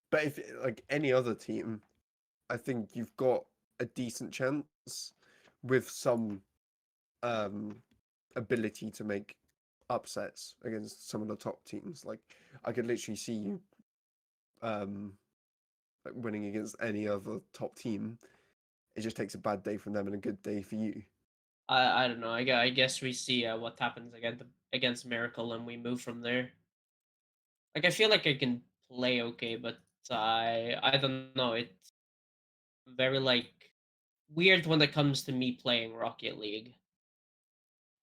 but if like any other team, I think you've got a decent chance with some um ability to make upsets against some of the top teams. Like I could literally see you um like winning against any other top team. It just takes a bad day from them and a good day for you. I don't know. I guess we see what happens against Miracle and we move from there. Like I feel like I can play okay, but I don't know. It's very like weird when it comes to me playing Rocket League.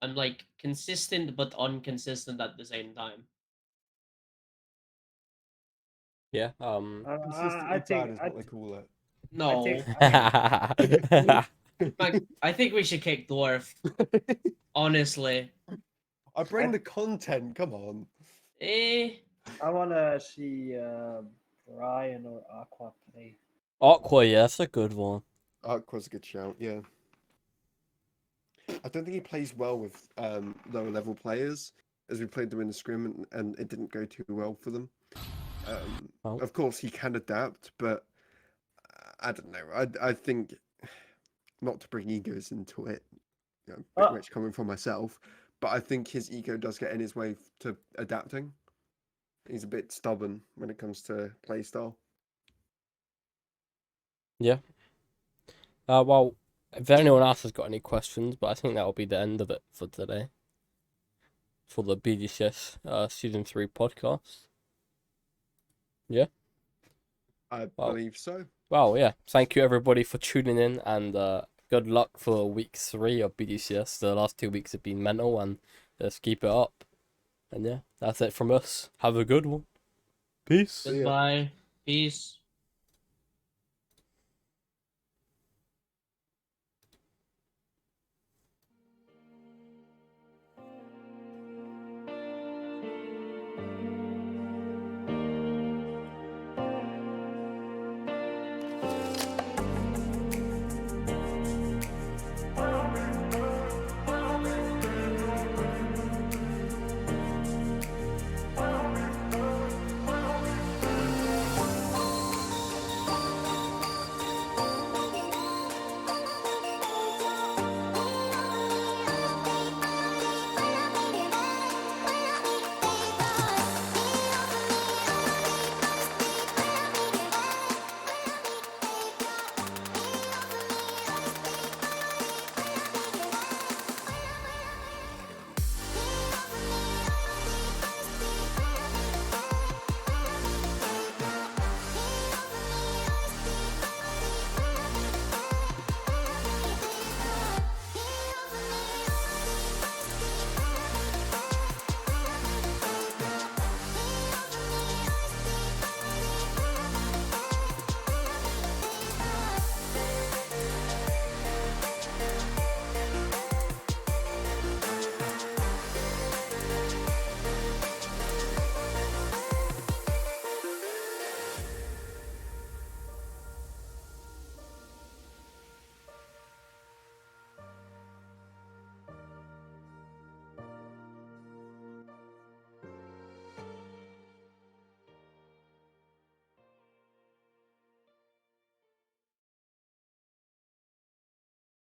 I'm like consistent but inconsistent at the same time. Yeah. Consistently I bad think is what they call it. I think No, I I think we should kick Dwarf. Honestly, I bring the content, come on. eh. I wanna see Brian or Aqua play. Aqua, yeah, that's a good one. Aqua's a good shout, yeah. I don't think he plays well with lower level players, as we played them in the scrim and it didn't go too well for them. Oh. Of course, he can adapt, but I don't know. I think not to bring egos into it, you know, bit Oh, rich coming from myself, but I think his ego does get in his way to adapting. He's a bit stubborn when it comes to playstyle. Yeah. Well, if anyone else has got any questions, but I think that will be the end of it for today. For the BGCS Season 3 podcast. Yeah. I Well, believe so. well, yeah. Thank you everybody for tuning in and good luck for week 3 of BGCS. The last 2 weeks have been mental and let's keep it up. And yeah, that's it from us. Have a good one. Peace. See ya. Goodbye. Peace.